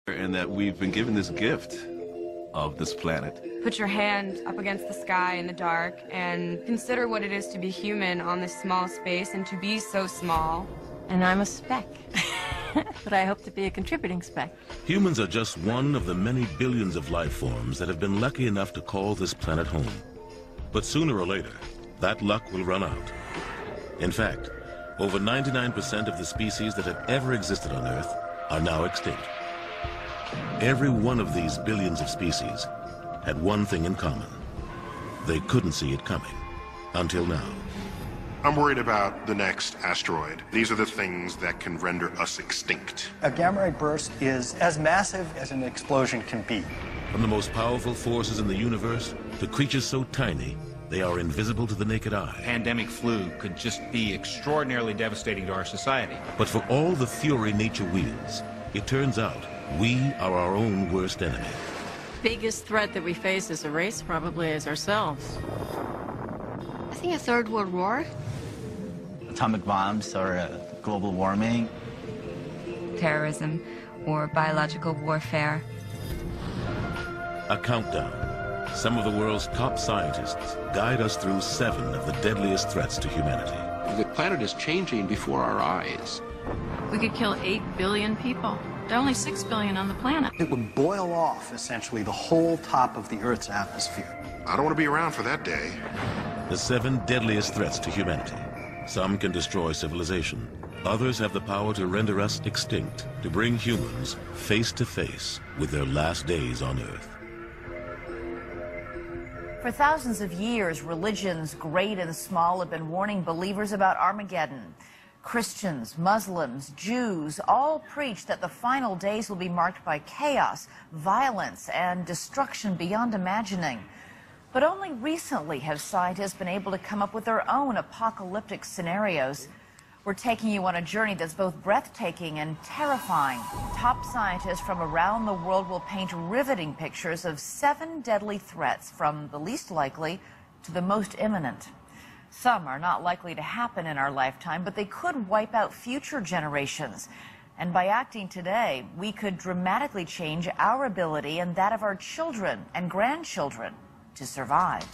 and that we've been given this gift of this planet. Put your hand up against the sky in the dark and consider what it is to be human on this small space and to be so small. And I'm a speck. But I hope to be a contributing speck. Humans are just one of the many billions of life forms that have been lucky enough to call this planet home. But sooner or later, that luck will run out. In fact, over 99% of the species that have ever existed on Earth are now extinct. Every one of these billions of species had one thing in common. They couldn't see it coming, until now. I'm worried about the next asteroid. These are the things that can render us extinct. A gamma ray burst is as massive as an explosion can be. From the most powerful forces in the universe to creatures so tiny, they are invisible to the naked eye. Pandemic flu could just be extraordinarily devastating to our society. But for all the fury nature wields, it turns out we are our own worst enemy. Biggest threat that we face as a race probably is ourselves. I think a third world war. Atomic bombs or global warming. Terrorism or biological warfare. A countdown. Some of the world's top scientists guide us through 7 of the deadliest threats to humanity. The planet is changing before our eyes. We could kill 8 billion people. There are only 6 billion on the planet. It would boil off, essentially, the whole top of the Earth's atmosphere. I don't want to be around for that day. The 7 deadliest threats to humanity. Some can destroy civilization. Others have the power to render us extinct, to bring humans face to face with their last days on Earth. For thousands of years, religions, great and small, have been warning believers about Armageddon. Christians, Muslims, Jews all preach that the final days will be marked by chaos, violence, and destruction beyond imagining. But only recently have scientists been able to come up with their own apocalyptic scenarios. We're taking you on a journey that's both breathtaking and terrifying. Top scientists from around the world will paint riveting pictures of 7 deadly threats, from the least likely to the most imminent. Some are not likely to happen in our lifetime, but they could wipe out future generations. And by acting today, we could dramatically change our ability and that of our children and grandchildren to survive.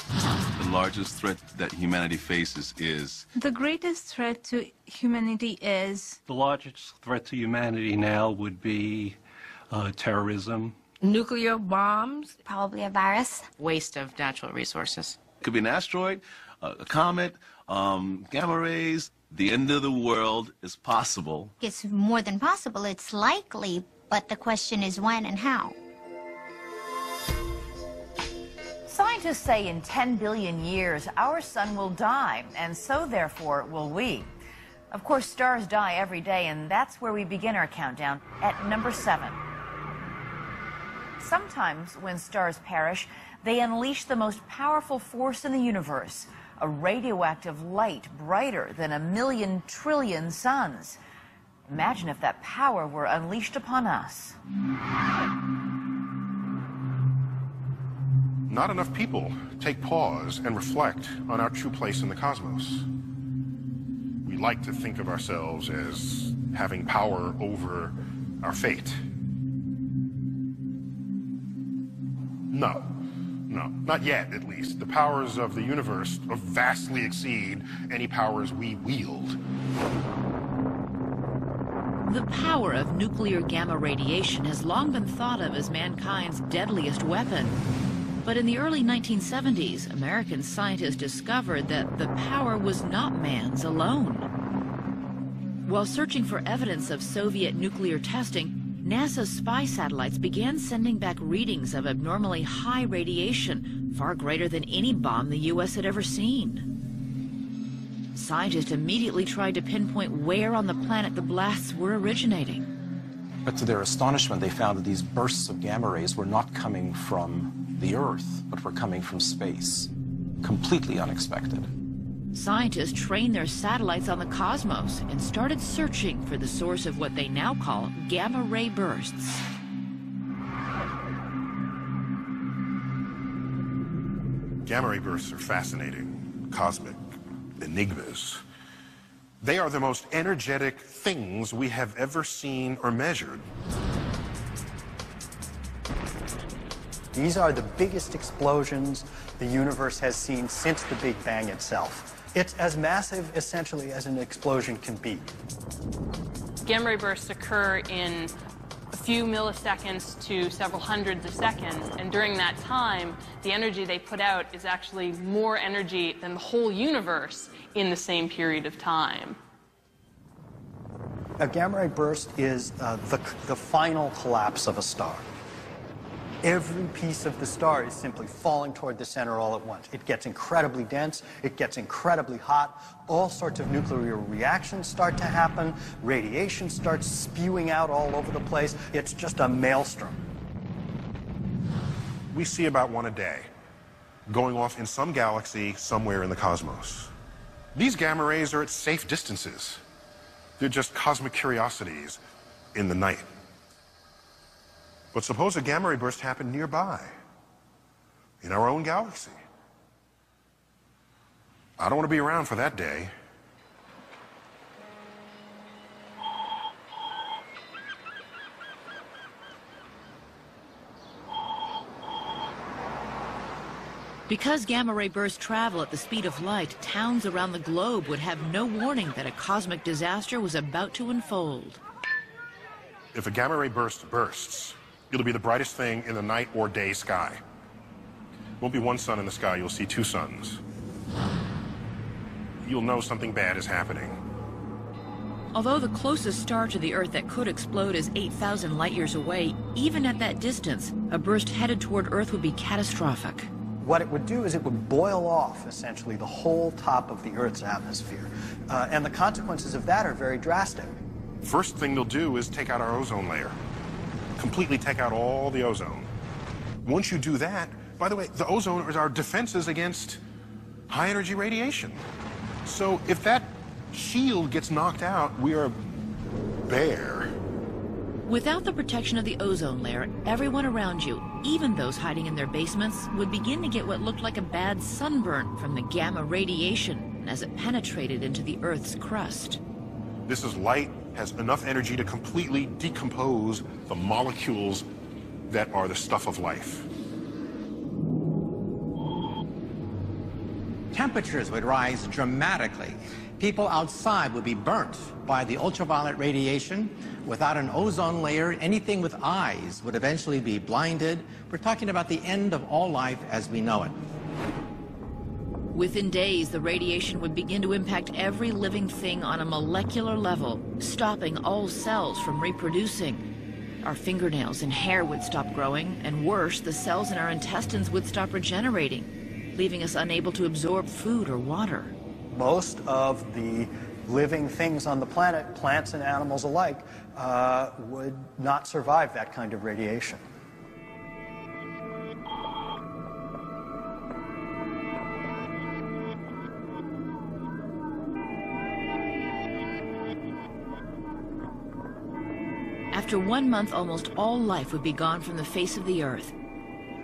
The largest threat that humanity faces is... The greatest threat to humanity is... The largest threat to humanity now would be terrorism. Nuclear bombs. Probably a virus. Waste of natural resources. It could be an asteroid, a comet, gamma rays. The end of the world is possible. It's more than possible. It's likely, but the question is when and how. Scientists say in 10 billion years, our sun will die, and so therefore will we. Of course, stars die every day, and that's where we begin our countdown, at number 7. Sometimes, when stars perish, they unleash the most powerful force in the universe, a radioactive light brighter than 1,000,000 trillion suns. Imagine if that power were unleashed upon us. Not enough people take pause and reflect on our true place in the cosmos. We like to think of ourselves as having power over our fate. No, not yet, at least. The powers of the universe vastly exceed any powers we wield. The power of nuclear gamma radiation has long been thought of as mankind's deadliest weapon. But in the early 1970s, American scientists discovered that the power was not man's alone. While searching for evidence of Soviet nuclear testing, NASA's spy satellites began sending back readings of abnormally high radiation, far greater than any bomb the U.S. had ever seen. Scientists immediately tried to pinpoint where on the planet the blasts were originating. But to their astonishment, they found that these bursts of gamma rays were not coming from the Earth, but were coming from space. Completely unexpected. Scientists trained their satellites on the cosmos and started searching for the source of what they now call gamma ray bursts. Gamma ray bursts are fascinating, cosmic enigmas. They are the most energetic things we have ever seen or measured. These are the biggest explosions the universe has seen since the Big Bang itself. It's as massive, essentially, as an explosion can be. Gamma ray bursts occur in a few milliseconds to several hundreds of seconds, and during that time, the energy they put out is actually more energy than the whole universe in the same period of time. A gamma ray burst is the final collapse of a star. Every piece of the star is simply falling toward the center all at once. It gets incredibly dense, it gets incredibly hot, all sorts of nuclear reactions start to happen, radiation starts spewing out all over the place. It's just a maelstrom. We see about one a day, going off in some galaxy somewhere in the cosmos. These gamma rays are at safe distances. They're just cosmic curiosities in the night. But suppose a gamma ray burst happened nearby, in our own galaxy. I don't want to be around for that day. Because gamma ray bursts travel at the speed of light, towns around the globe would have no warning that a cosmic disaster was about to unfold. If a gamma ray burst bursts, it'll be the brightest thing in the night or day sky. It won't be one sun in the sky, you'll see two suns. You'll know something bad is happening. Although the closest star to the Earth that could explode is 8,000 light years away, even at that distance, a burst headed toward Earth would be catastrophic. What it would do is it would boil off, essentially, the whole top of the Earth's atmosphere. And the consequences of that are very drastic. First thing they'll do is take out our ozone layer. Completely take out all the ozone. Once you do that, by the way, the ozone is our defenses against high-energy radiation. So if that shield gets knocked out, we are bare. Without the protection of the ozone layer, everyone around you, even those hiding in their basements, would begin to get what looked like a bad sunburn from the gamma radiation as it penetrated into the Earth's crust. This is light, has enough energy to completely decompose the molecules that are the stuff of life. Temperatures would rise dramatically. People outside would be burnt by the ultraviolet radiation. Without an ozone layer, anything with eyes would eventually be blinded. We're talking about the end of all life as we know it. Within days, the radiation would begin to impact every living thing on a molecular level, stopping all cells from reproducing. Our fingernails and hair would stop growing, and worse, the cells in our intestines would stop regenerating, leaving us unable to absorb food or water. Most of the living things on the planet, plants and animals alike, would not survive that kind of radiation. After 1 month, almost all life would be gone from the face of the Earth.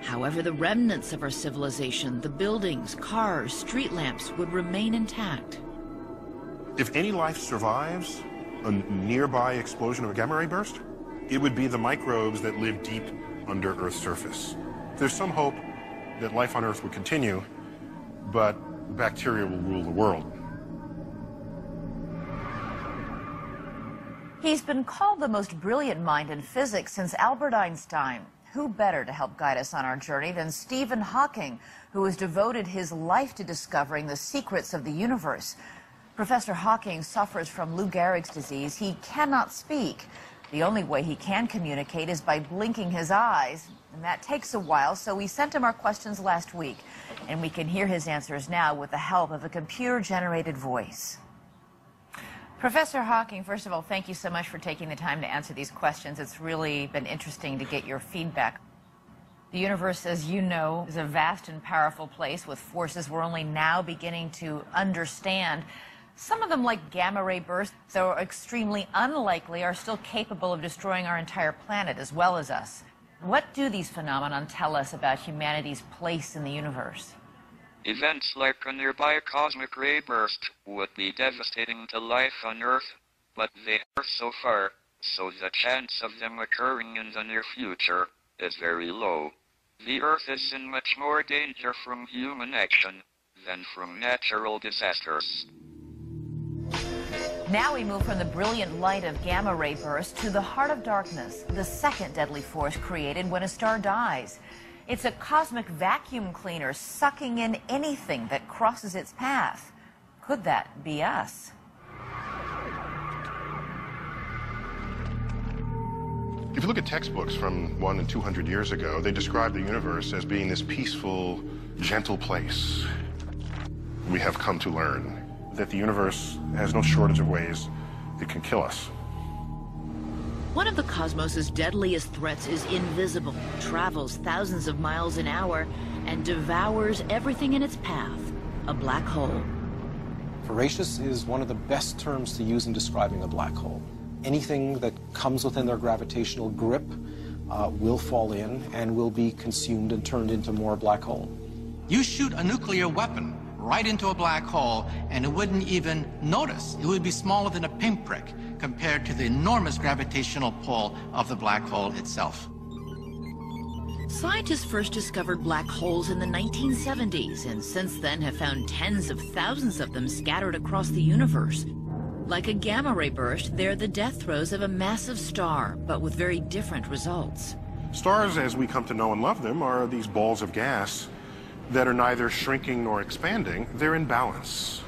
However, the remnants of our civilization, the buildings, cars, street lamps, would remain intact. If any life survives a nearby explosion of a gamma ray burst, it would be the microbes that live deep under Earth's surface. There's some hope that life on Earth would continue, but bacteria will rule the world. He's been called the most brilliant mind in physics since Albert Einstein. Who better to help guide us on our journey than Stephen Hawking, who has devoted his life to discovering the secrets of the universe. Professor Hawking suffers from Lou Gehrig's disease. He cannot speak. The only way he can communicate is by blinking his eyes, and that takes a while, so we sent him our questions last week, and we can hear his answers now with the help of a computer-generated voice. Professor Hawking, first of all, thank you so much for taking the time to answer these questions. It's really been interesting to get your feedback. The universe, as you know, is a vast and powerful place with forces we're only now beginning to understand. Some of them, like gamma ray bursts, though extremely unlikely, are still capable of destroying our entire planet as well as us. What do these phenomena tell us about humanity's place in the universe? Events like a nearby cosmic ray burst would be devastating to life on Earth, but they are so far, so the chance of them occurring in the near future is very low. The Earth is in much more danger from human action than from natural disasters. Now we move from the brilliant light of gamma ray bursts to the heart of darkness, the second deadly force created when a star dies. It's a cosmic vacuum cleaner sucking in anything that crosses its path. Could that be us? If you look at textbooks from 100 and 200 years ago, they describe the universe as being this peaceful, gentle place. We have come to learn that the universe has no shortage of ways it can kill us. One of the cosmos's deadliest threats is invisible, travels thousands of miles an hour, and devours everything in its path, a black hole. Voracious is one of the best terms to use in describing a black hole. Anything that comes within their gravitational grip will fall in and will be consumed and turned into more black hole. You shoot a nuclear weapon right into a black hole, and it wouldn't even notice. It would be smaller than a pinprick compared to the enormous gravitational pull of the black hole itself. Scientists first discovered black holes in the 1970s, and since then have found tens of thousands of them scattered across the universe. Like a gamma ray burst, they're the death throes of a massive star, but with very different results. Stars, as we come to know and love them, are these balls of gas that are neither shrinking nor expanding. They're in balance.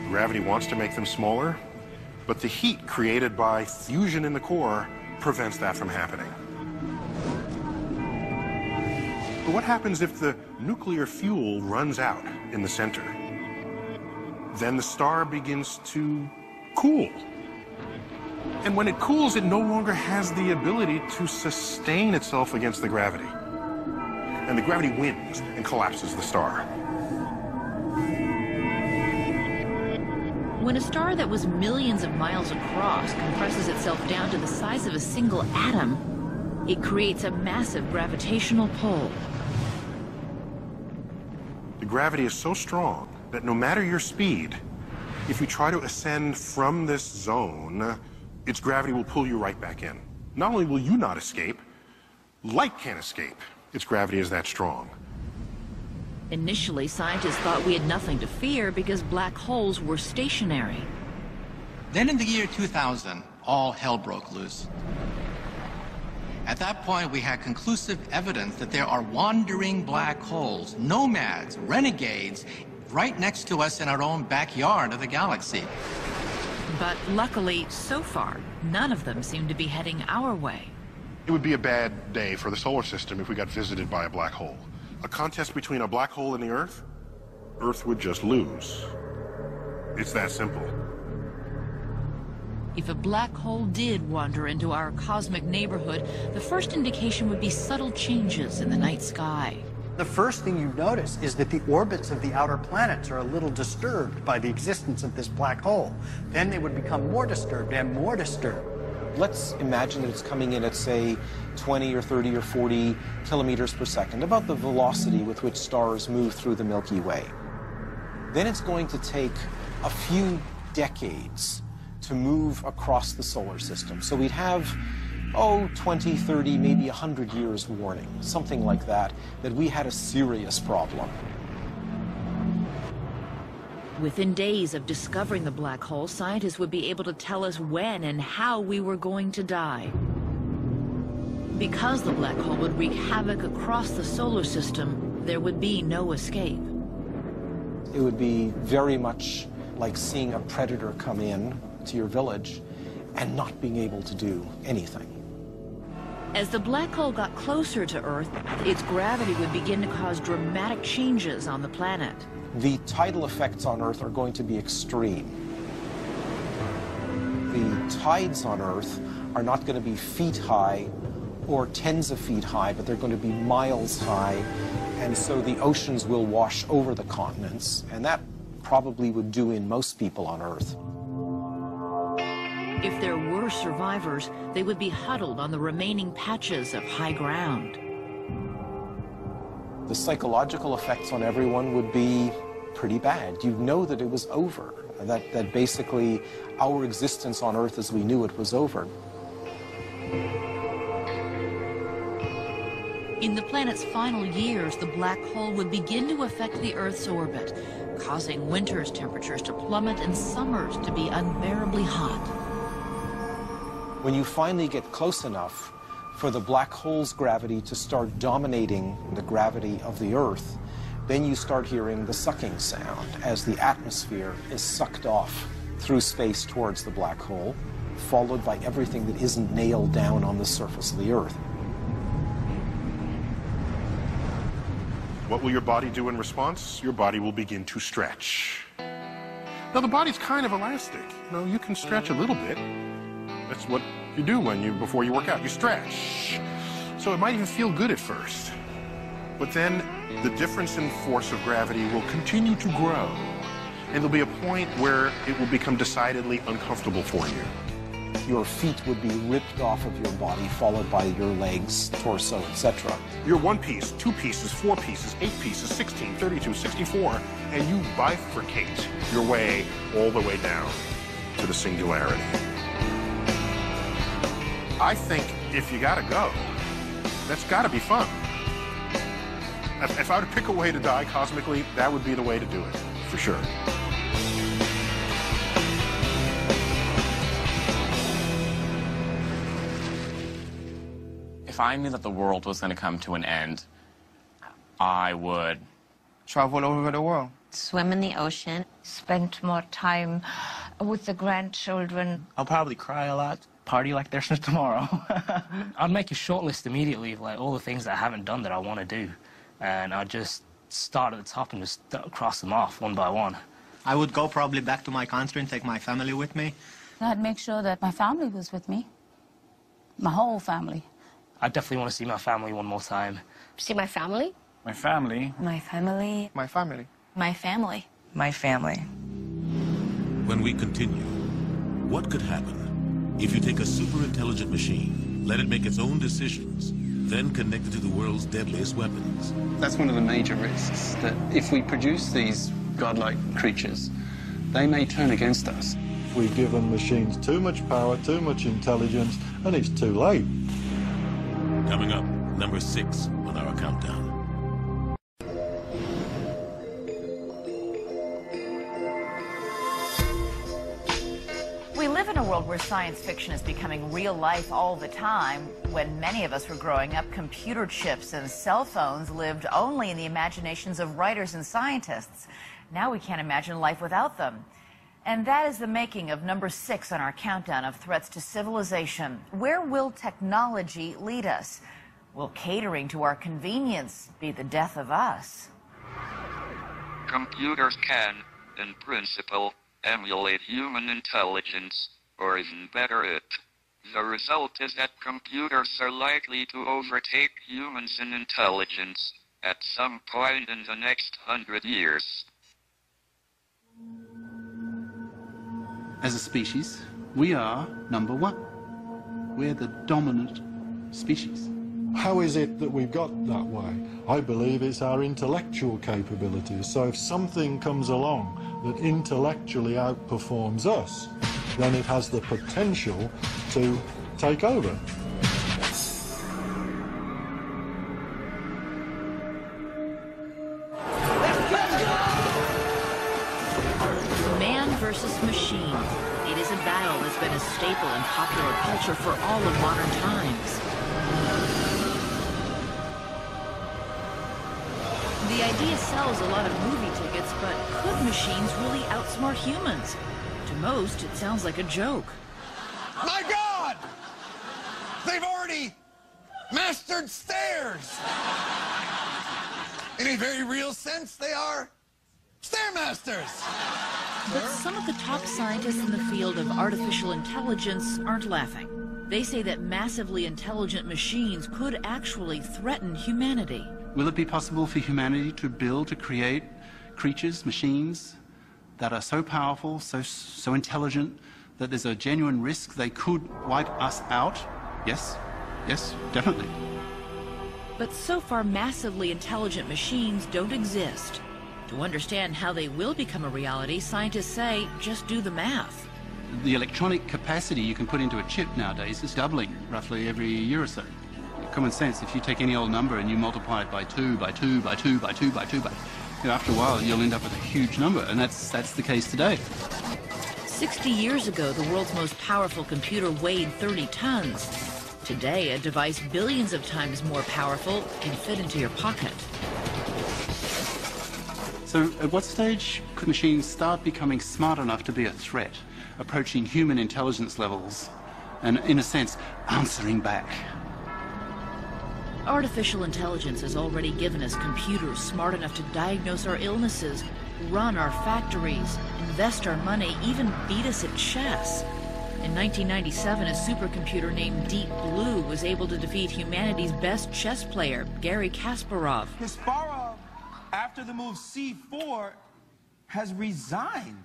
Gravity wants to make them smaller, but the heat created by fusion in the core prevents that from happening. But what happens if the nuclear fuel runs out in the center? Then the star begins to cool. And when it cools, it no longer has the ability to sustain itself against the gravity. And the gravity wins and collapses the star. When a star that was millions of miles across compresses itself down to the size of a single atom, it creates a massive gravitational pull. The gravity is so strong that no matter your speed, if you try to ascend from this zone, its gravity will pull you right back in. Not only will you not escape, light can't escape. Its gravity is that strong. Initially, scientists thought we had nothing to fear because black holes were stationary. Then in the year 2000, all hell broke loose. At that point, we had conclusive evidence that there are wandering black holes, nomads, renegades, right next to us in our own backyard of the galaxy. But luckily, so far, none of them seem to be heading our way. It would be a bad day for the solar system if we got visited by a black hole. A contest between a black hole and the Earth, Earth would just lose. It's that simple. If a black hole did wander into our cosmic neighborhood, the first indication would be subtle changes in the night sky. The first thing you notice is that the orbits of the outer planets are a little disturbed by the existence of this black hole. Then they would become more disturbed and more disturbed. Let's imagine that it's coming in at, say, 20 or 30 or 40 kilometers per second, about the velocity with which stars move through the Milky Way. Then it's going to take a few decades to move across the solar system. So we'd have, 20, 30, maybe 100 years warning, something like that, that we had a serious problem. Within days of discovering the black hole, scientists would be able to tell us when and how we were going to die. Because the black hole would wreak havoc across the solar system, there would be no escape. It would be very much like seeing a predator come in to your village and not being able to do anything. As the black hole got closer to Earth, its gravity would begin to cause dramatic changes on the planet. The tidal effects on Earth are going to be extreme. The tides on Earth are not going to be feet high or tens of feet high, but they're going to be miles high. And so the oceans will wash over the continents, and that probably would do in most people on Earth. If there were survivors, they would be huddled on the remaining patches of high ground. the psychological effects on everyone would be pretty bad. You'd know that it was over, that basically our existence on Earth as we knew it was over. In the planet's final years, the black hole would begin to affect the Earth's orbit, causing winter's temperatures to plummet and summers to be unbearably hot. When you finally get close enough for the black hole's gravity to start dominating the gravity of the Earth, then you start hearing the sucking sound as the atmosphere is sucked off through space towards the black hole, followed by everything that isn't nailed down on the surface of the Earth. What will your body do in response? Your body will begin to stretch. Now, the body's kind of elastic. You know, you can stretch a little bit. That's what you do before you work out. You stretch. So it might even feel good at first. But then the difference in force of gravity will continue to grow. And there'll be a point where it will become decidedly uncomfortable for you. Your feet would be ripped off of your body, followed by your legs, torso, etc. You're 1 piece, 2 pieces, 4 pieces, 8 pieces, 16, 32, 64, and you bifurcate your way all the way down to the singularity. I think if you gotta go, that's gotta be fun. If I were to pick a way to die cosmically, that would be the way to do it, for sure. If I knew that the world was going to come to an end, I would travel all over the world. Swim in the ocean. Spend more time with the grandchildren. I'll probably cry a lot. Party like there's no tomorrow. I'd make a short list immediately of like all the things that I haven't done that I want to do. And I'd just start at the top and just cross them off one by one. I would go probably back to my country and take my family with me. I'd make sure that my family was with me. My whole family. I definitely want to see my family one more time. See my family? My family. My family. My family. My family. My family. When we continue, what could happen if you take a super-intelligent machine, let it make its own decisions, then connect it to the world's deadliest weapons? That's one of the major risks, that if we produce these godlike creatures, they may turn against us. We've given machines too much power, too much intelligence, and it's too late. Coming up, number 6 on our countdown. We live in a world where science fiction is becoming real life all the time. When many of us were growing up, computer chips and cell phones lived only in the imaginations of writers and scientists. Now we can't imagine life without them. And that is the making of number 6 on our countdown of threats to civilization. Where will technology lead us? Will catering to our convenience be the death of us? Computers can, in principle, emulate human intelligence, or even better it. The result is that computers are likely to overtake humans in intelligence at some point in the next 100 years. As a species, we are number 1. We're the dominant species. How is it that we've got that way? I believe it's our intellectual capabilities. So if something comes along that intellectually outperforms us, then it has the potential to take over. Man versus machine. It is a battle that's been a staple in popular culture for all of modern times. The idea sells a lot of movie tickets, but could machines really outsmart humans? To most, it sounds like a joke. My God! They've already mastered stairs! In a very real sense, they are stairmasters! But some of the top scientists in the field of artificial intelligence aren't laughing. They say that massively intelligent machines could actually threaten humanity. Will it be possible for humanity to build, to create creatures, machines that are so powerful, so intelligent, that there's a genuine risk they could wipe us out? Yes, yes, definitely. But so far, massively intelligent machines don't exist. To understand how they will become a reality, scientists say, just do the math. The electronic capacity you can put into a chip nowadays is doubling roughly every year or so. Common sense, if you take any old number and you multiply it by 2, by 2, by 2, by 2, by 2, after a while you'll end up with a huge number, and that's the case today. 60 years ago, the world's most powerful computer weighed 30 tons. Today, a device billions of times more powerful can fit into your pocket. So at what stage could machines start becoming smart enough to be a threat, approaching human intelligence levels, and in a sense, answering back? Artificial intelligence has already given us computers smart enough to diagnose our illnesses, run our factories, invest our money, even beat us at chess. In 1997, a supercomputer named Deep Blue was able to defeat humanity's best chess player, Garry Kasparov. Kasparov, after the move c4, has resigned.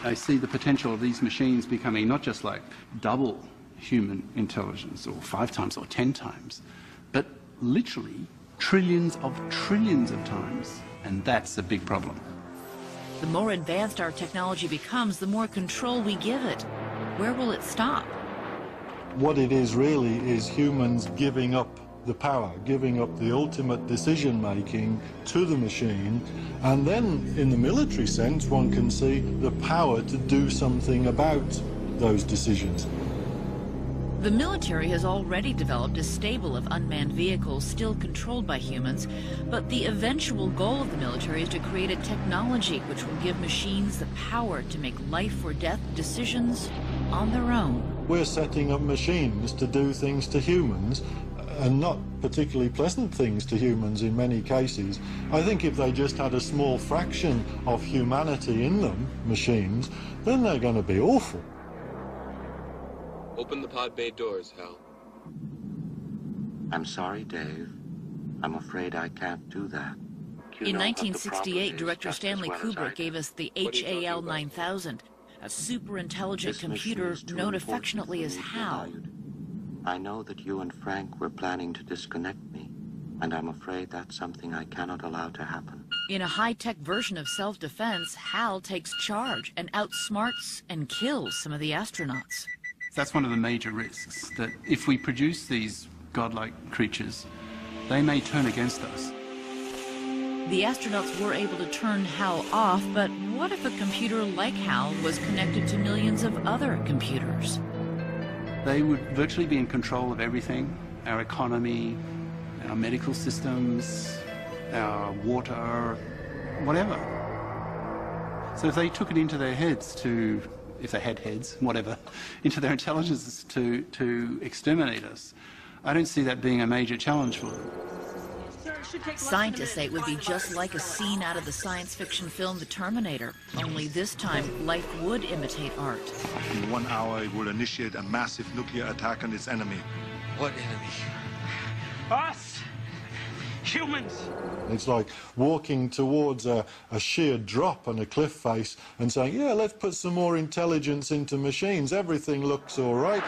I see the potential of these machines becoming not just like double human intelligence, or 5 times or 10 times, but literally trillions of times, and that's a big problem. The more advanced our technology becomes, the more control we give it. Where will it stop? What it is really is humans giving up the power, giving up the ultimate decision-making to the machine, and then, in the military sense, one can see the power to do something about those decisions. The military has already developed a stable of unmanned vehicles still controlled by humans, but the eventual goal of the military is to create a technology which will give machines the power to make life or death decisions on their own. We're setting up machines to do things to humans, and not particularly pleasant things to humans in many cases. I think if they just had a small fraction of humanity in them, machines, then they're going to be awful. Open the pod bay doors, Hal. I'm sorry, Dave. I'm afraid I can't do that. In 1968, director Stanley Kubrick gave us the HAL 9000, a super-intelligent computer known affectionately as HAL. I know that you and Frank were planning to disconnect me, and I'm afraid that's something I cannot allow to happen. In a high-tech version of self-defense, HAL takes charge and outsmarts and kills some of the astronauts. That's one of the major risks, that if we produce these godlike creatures, they may turn against us. The astronauts were able to turn HAL off, but what if a computer like HAL was connected to millions of other computers? They would virtually be in control of everything, our economy, our medical systems, our water, whatever. So if they took it into their heads to, if they had heads, whatever, into their intelligences to exterminate us, I don't see that being a major challenge for them. Scientists say it would be just like a scene out of the science fiction film The Terminator, only this time life would imitate art. In 1 hour, it will initiate a massive nuclear attack on its enemy. What enemy? Us! Humans! It's like walking towards a sheer drop on a cliff face and saying, yeah, let's put some more intelligence into machines. Everything looks all right.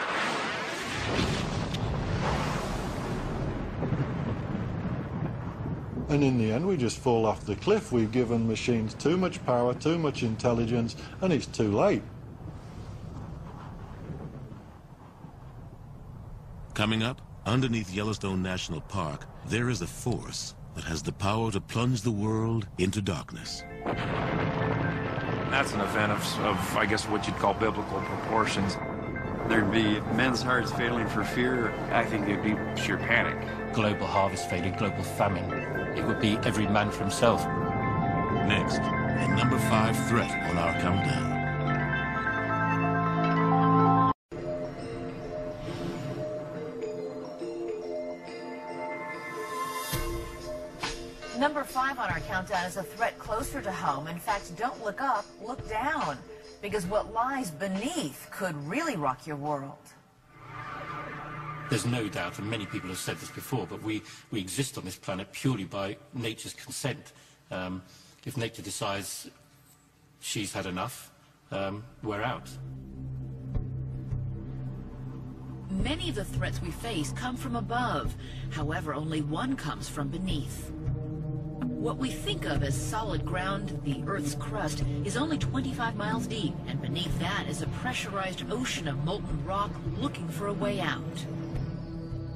And in the end, we just fall off the cliff. We've given machines too much power, too much intelligence, and it's too late. Coming up, underneath Yellowstone National Park, there is a force that has the power to plunge the world into darkness. That's an event of I guess, what you'd call biblical proportions. There'd be men's hearts failing for fear. I think there'd be sheer panic. Global harvest failure, global famine. It would be every man for himself. Next, the number 5 threat on our countdown. Number 5 on our countdown is a threat closer to home. In fact, don't look up, look down, because what lies beneath could really rock your world. There's no doubt, and many people have said this before, but we exist on this planet purely by nature's consent. If nature decides she's had enough, we're out. Many of the threats we face come from above. However, only one comes from beneath. What we think of as solid ground, the Earth's crust, is only 25 miles deep, and beneath that is a pressurized ocean of molten rock looking for a way out.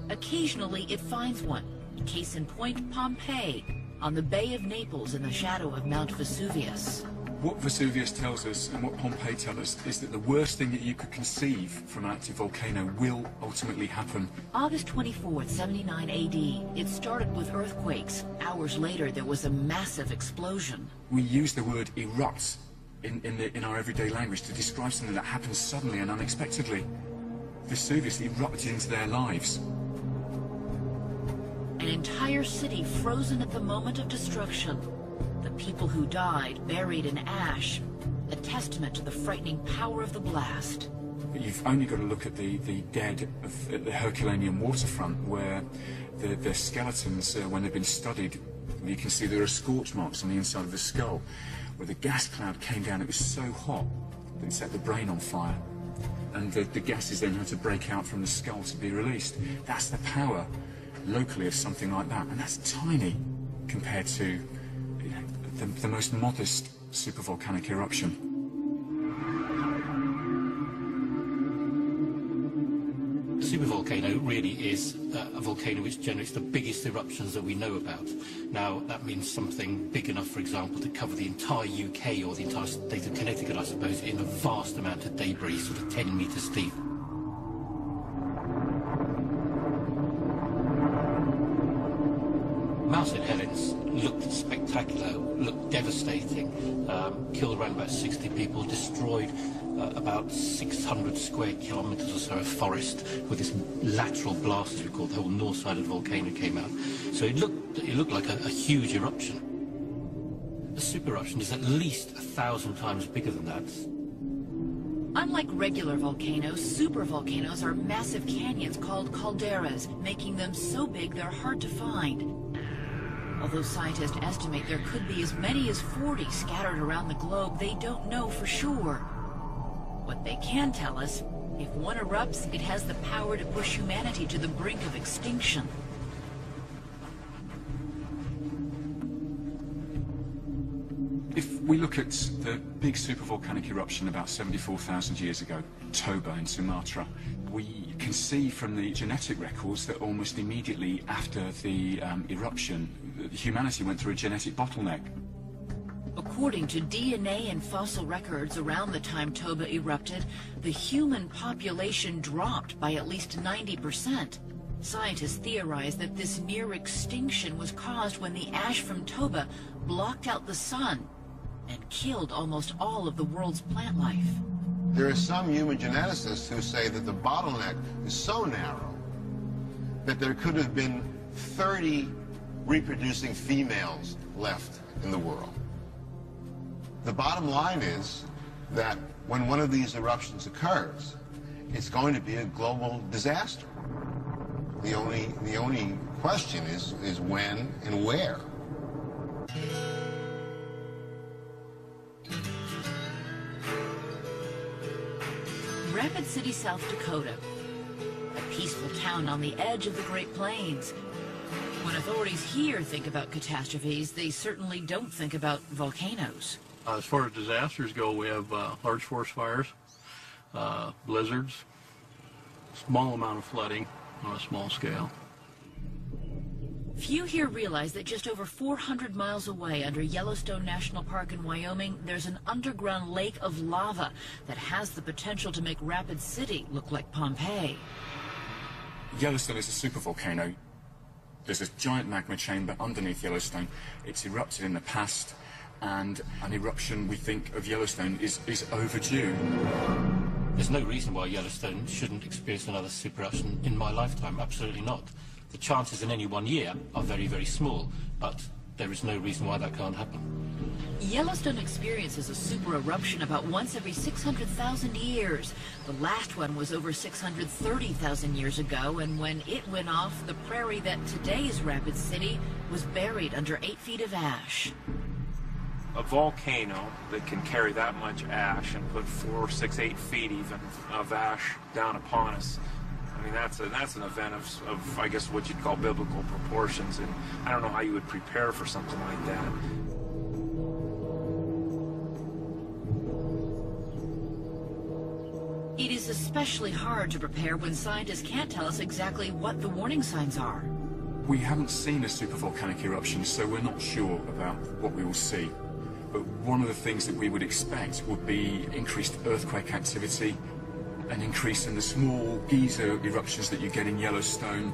Occasionally, it finds one. Case in point, Pompeii, on the Bay of Naples in the shadow of Mount Vesuvius. What Vesuvius tells us and what Pompeii tells us is that the worst thing that you could conceive from an active volcano will ultimately happen. August 24th, 79 AD. It started with earthquakes. Hours later, there was a massive explosion. We use the word erupt in our everyday language to describe something that happens suddenly and unexpectedly. Vesuvius erupted into their lives. An entire city frozen at the moment of destruction. The people who died buried in ash, a testament to the frightening power of the blast. You've only got to look at the dead at the Herculaneum waterfront, where the skeletons, when they've been studied, you can see there are scorch marks on the inside of the skull, where the gas cloud came down. It was so hot that it set the brain on fire, and the gases then had to break out from the skull to be released. That's the power locally of something like that, and that's tiny compared to the most modest supervolcanic eruption. A supervolcano really is a volcano which generates the biggest eruptions that we know about. Now, that means something big enough, for example, to cover the entire UK or the entire state of Connecticut, I suppose, in a vast amount of debris, sort of 10 meters deep. Mount St. Helens looked spectacular, looked devastating, killed around about 60 people, destroyed about 600 square kilometers or so of forest with this lateral blast, as we call it. The whole north side of the volcano came out. So it looked like a huge eruption. A super eruption is at least 1,000 times bigger than that. Unlike regular volcanoes, supervolcanoes are massive canyons called calderas, making them so big they're hard to find. Although scientists estimate there could be as many as 40 scattered around the globe, they don't know for sure. What they can tell us, if one erupts, it has the power to push humanity to the brink of extinction. If we look at the big supervolcanic eruption about 74,000 years ago, Toba in Sumatra, we can see from the genetic records that almost immediately after the eruption, humanity went through a genetic bottleneck. According to DNA and fossil records around the time Toba erupted, the human population dropped by at least 90%. Scientists theorize that this near extinction was caused when the ash from Toba blocked out the sun and killed almost all of the world's plant life. There are some human geneticists who say that the bottleneck is so narrow that there could have been 30 reproducing females left in the world. The bottom line is that when one of these eruptions occurs, it's going to be a global disaster. The only question is when and where. Rapid City, South Dakota, a peaceful town on the edge of the Great Plains. When authorities here think about catastrophes, they certainly don't think about volcanoes. As far as disasters go, we have large forest fires, blizzards, small amount of flooding on a small scale. Few here realize that just over 400 miles away under Yellowstone National Park in Wyoming, there's an underground lake of lava that has the potential to make Rapid City look like Pompeii. Yellowstone is a supervolcano. There's a giant magma chamber underneath Yellowstone. It's erupted in the past, and an eruption, we think, of Yellowstone is overdue. There's no reason why Yellowstone shouldn't experience another super eruption in my lifetime. Absolutely not. The chances in any 1 year are very, very small, but there is no reason why that can't happen. Yellowstone experiences a super eruption about once every 600,000 years. The last one was over 630,000 years ago, and when it went off, the prairie that today is Rapid City was buried under 8 feet of ash. A volcano that can carry that much ash and put 4, 6, 8 feet even of ash down upon us, I mean, that's an event of I guess what you'd call biblical proportions, and I don't know how you would prepare for something like that. It is especially hard to prepare when scientists can't tell us exactly what the warning signs are. We haven't seen a supervolcanic eruption, so we're not sure about what we will see. But one of the things that we would expect would be increased earthquake activity, an increase in the small geyser eruptions that you get in Yellowstone.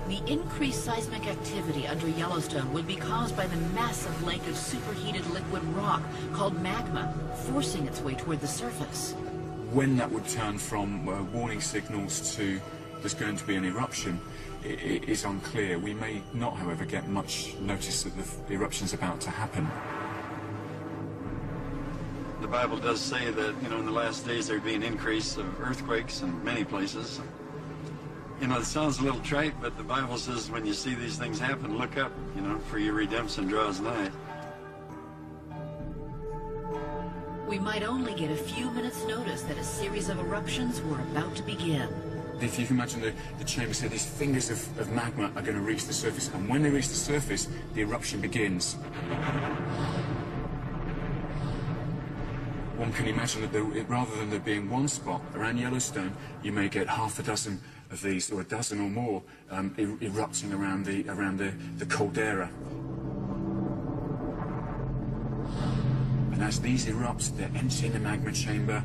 The increased seismic activity under Yellowstone would be caused by the massive lake of superheated liquid rock called magma, forcing its way toward the surface. When that would turn from warning signals to there's going to be an eruption is unclear. We may not, however, get much notice that the eruption's about to happen. The Bible does say that, in the last days there'd be an increase of earthquakes in many places. It sounds a little trite, but the Bible says when you see these things happen, look up, for your redemption draws nigh. We might only get a few minutes' notice that a series of eruptions were about to begin. If you can imagine the chamber, so these fingers of magma are going to reach the surface, and when they reach the surface, the eruption begins. One can imagine that rather than there being one spot around Yellowstone, you may get half a dozen of these, or a dozen or more, erupting around the caldera. And as these erupt, they're emptying the magma chamber,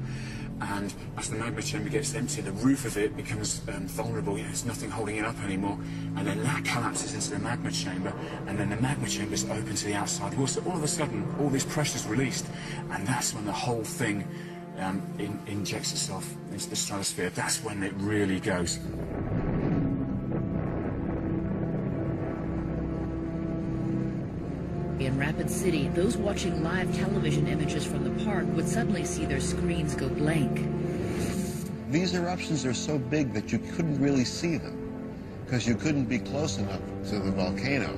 and as the magma chamber gets empty, the roof of it becomes vulnerable. There's nothing holding it up anymore, and then that collapses into the magma chamber, and then the magma chamber is open to the outside. Also, all of a sudden, all this pressure is released, and that's when the whole thing injects itself into the stratosphere. That's when it really goes. In Rapid City, those watching live television images from the park would suddenly see their screens go blank. These eruptions are so big that you couldn't really see them because you couldn't be close enough to the volcano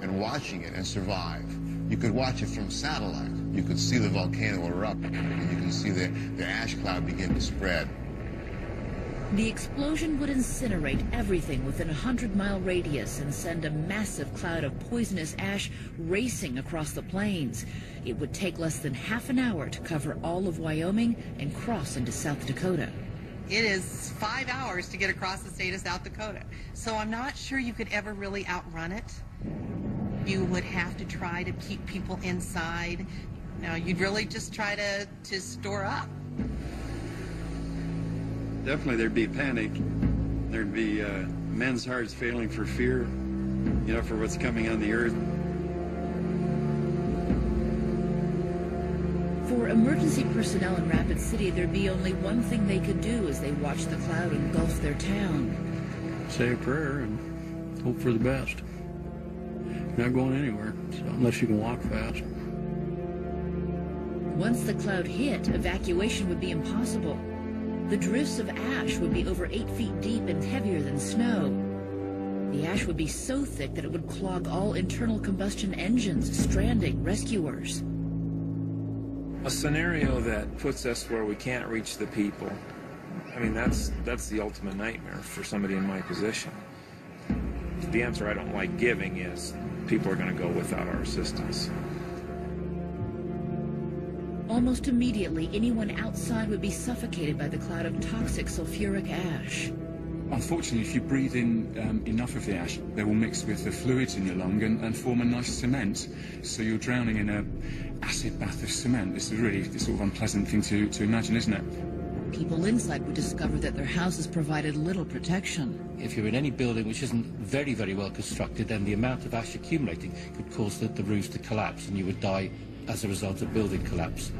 and watching it and survive. You could watch it from satellite. You could see the volcano erupt, and you can see the ash cloud begin to spread. The explosion would incinerate everything within a 100-mile radius and send a massive cloud of poisonous ash racing across the plains. It would take less than half an hour to cover all of Wyoming and cross into South Dakota. It is 5 hours to get across the state of South Dakota, so I'm not sure you could ever really outrun it. You would have to try to keep people inside. Now, you'd really just try to store up. Definitely there'd be panic. There'd be men's hearts failing for fear, for what's coming on the earth. For emergency personnel in Rapid City, there'd be only one thing they could do as they watched the cloud engulf their town. Say a prayer and hope for the best. You're not going anywhere, so unless you can walk fast. Once the cloud hit, evacuation would be impossible. The drifts of ash would be over 8 feet deep and heavier than snow. The ash would be so thick that it would clog all internal combustion engines, stranding rescuers. A scenario that puts us where we can't reach the people. I mean, that's the ultimate nightmare for somebody in my position. The answer I don't like giving is people are going to go without our assistance. Almost immediately, anyone outside would be suffocated by the cloud of toxic sulfuric ash. Unfortunately, if you breathe in enough of the ash, they will mix with the fluids in your lung and form a nice cement. So you're drowning in an acid bath of cement. This is really the sort of unpleasant thing to imagine, isn't it? People inside would discover that their houses provided little protection. If you're in any building which isn't very, very well constructed, then the amount of ash accumulating could cause the roofs to collapse, and you would die as a result of building collapse.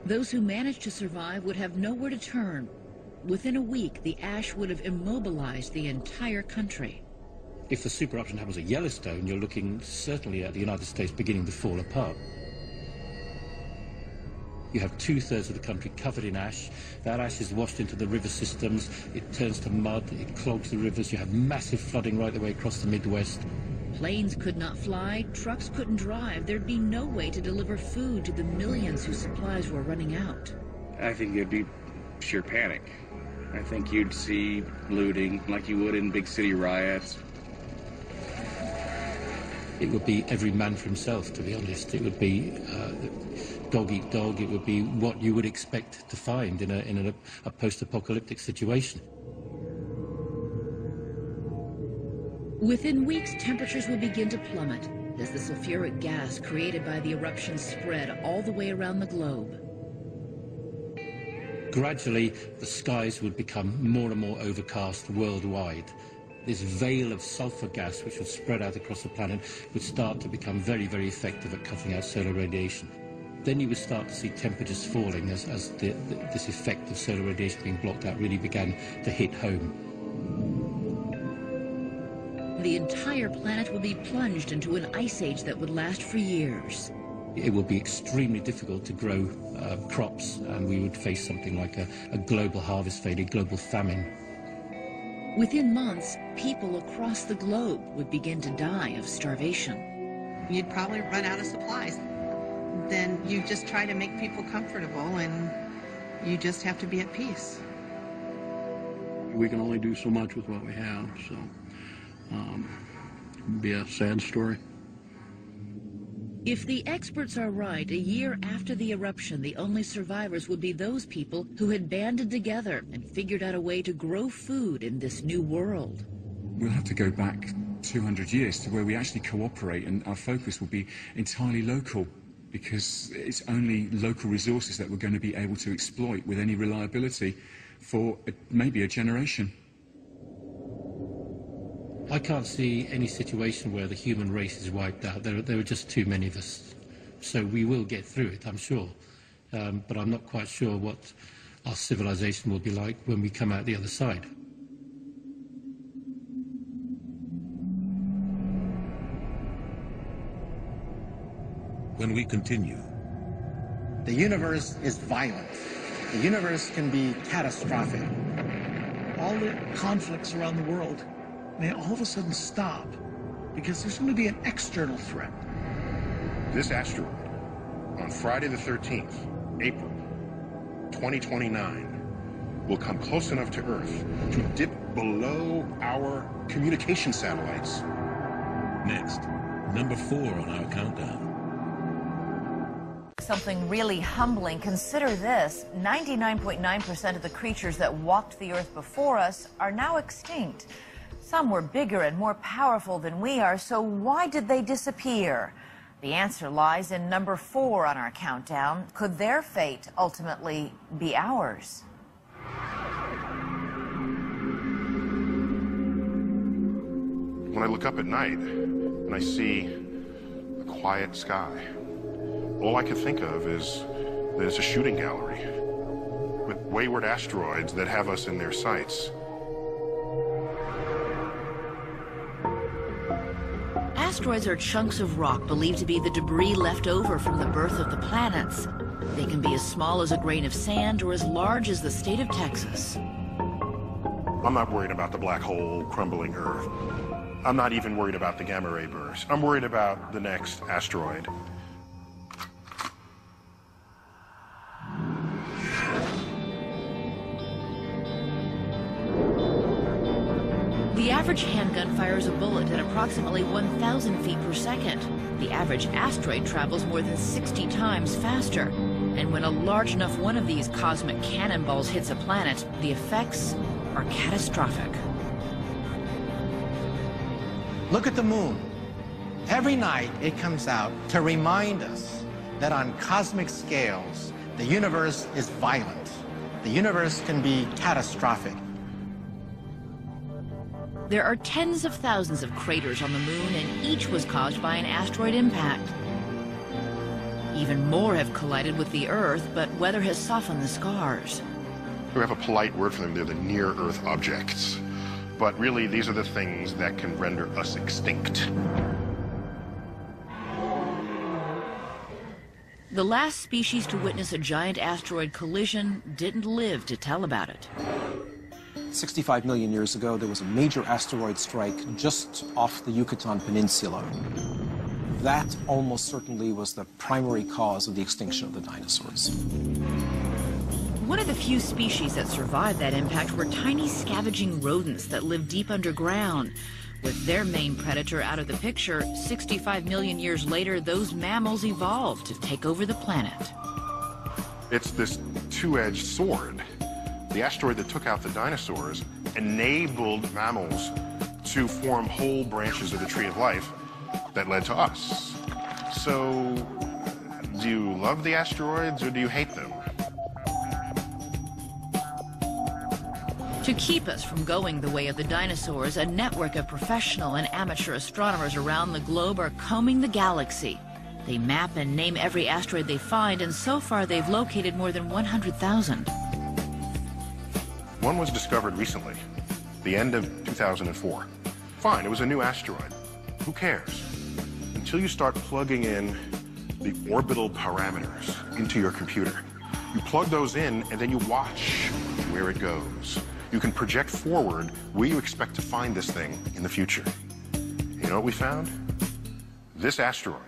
Those who managed to survive would have nowhere to turn. Within a week, the ash would have immobilized the entire country. If the super eruption happens at Yellowstone, you're looking certainly at the United States beginning to fall apart. You have 2/3 of the country covered in ash. That ash is washed into the river systems. It turns to mud. It clogs the rivers. You have massive flooding right the way across the Midwest. Planes could not fly, trucks couldn't drive. There'd be no way to deliver food to the millions whose supplies were running out. I think it'd be sheer panic. I think you'd see looting like you would in big city riots. It would be every man for himself, to be honest. It would be dog eat dog. It would be what you would expect to find in a post-apocalyptic situation. Within weeks, temperatures would begin to plummet as the sulfuric gas created by the eruption spread all the way around the globe. Gradually, the skies would become more and more overcast worldwide. This veil of sulfur gas, which would spread out across the planet, would start to become very, very effective at cutting out solar radiation. Then you would start to see temperatures falling as this effect of solar radiation being blocked out really began to hit home. The entire planet would be plunged into an ice age that would last for years. It would be extremely difficult to grow crops, and we would face something like a global harvest failure, global famine. Within months, people across the globe would begin to die of starvation. You'd probably run out of supplies. Then you just try to make people comfortable, and you just have to be at peace. We can only do so much with what we have, so it'd be a sad story. If the experts are right, a year after the eruption, the only survivors would be those people who had banded together and figured out a way to grow food in this new world. We'll have to go back 200 years to where we actually cooperate, and our focus will be entirely local, because it's only local resources that we're going to be able to exploit with any reliability for maybe a generation. I can't see any situation where the human race is wiped out. There are just too many of us. So we will get through it, I'm sure. But I'm not quite sure what our civilization will be like when we come out the other side. When we continue. The universe is violent. The universe can be catastrophic. All the conflicts around the world may all of a sudden stop because there's going to be an external threat. This asteroid, on Friday the 13th, April 2029, will come close enough to Earth to dip below our communication satellites. Next, number 4 on our countdown. Something really humbling. Consider this: 99.9% of the creatures that walked the earth before us are now extinct. Some were bigger and more powerful than we are, so why did they disappear? The answer lies in number 4 on our countdown. Could their fate ultimately be ours? When I look up at night and I see a quiet sky, all I can think of is that it's a shooting gallery with wayward asteroids that have us in their sights. Asteroids are chunks of rock believed to be the debris left over from the birth of the planets. They can be as small as a grain of sand or as large as the state of Texas. I'm not worried about the black hole crumbling Earth. I'm not even worried about the gamma ray burst. I'm worried about the next asteroid. The average handgun fires a bullet at approximately 1,000 feet per second. The average asteroid travels more than 60 times faster. And when a large enough one of these cosmic cannonballs hits a planet, the effects are catastrophic. Look at the moon. Every night it comes out to remind us that on cosmic scales, the universe is violent. The universe can be catastrophic. There are tens of thousands of craters on the moon, and each was caused by an asteroid impact. Even more have collided with the Earth, but weather has softened the scars. We have a polite word for them. They're the near-Earth objects. But really, these are the things that can render us extinct. The last species to witness a giant asteroid collision didn't live to tell about it. 65 million years ago, there was a major asteroid strike just off the Yucatan Peninsula. That almost certainly was the primary cause of the extinction of the dinosaurs. One of the few species that survived that impact were tiny scavenging rodents that live deep underground. With their main predator out of the picture, 65 million years later, those mammals evolved to take over the planet. It's this two-edged sword. The asteroid that took out the dinosaurs enabled mammals to form whole branches of the tree of life that led to us. So, do you love the asteroids or do you hate them? To keep us from going the way of the dinosaurs, a network of professional and amateur astronomers around the globe are combing the galaxy. They map and name every asteroid they find, and so far they've located more than 100,000. One was discovered recently, the end of 2004. Fine, it was a new asteroid. Who cares? Until you start plugging in the orbital parameters into your computer. You plug those in, and then you watch where it goes. You can project forward where you expect to find this thing in the future. You know what we found? This asteroid,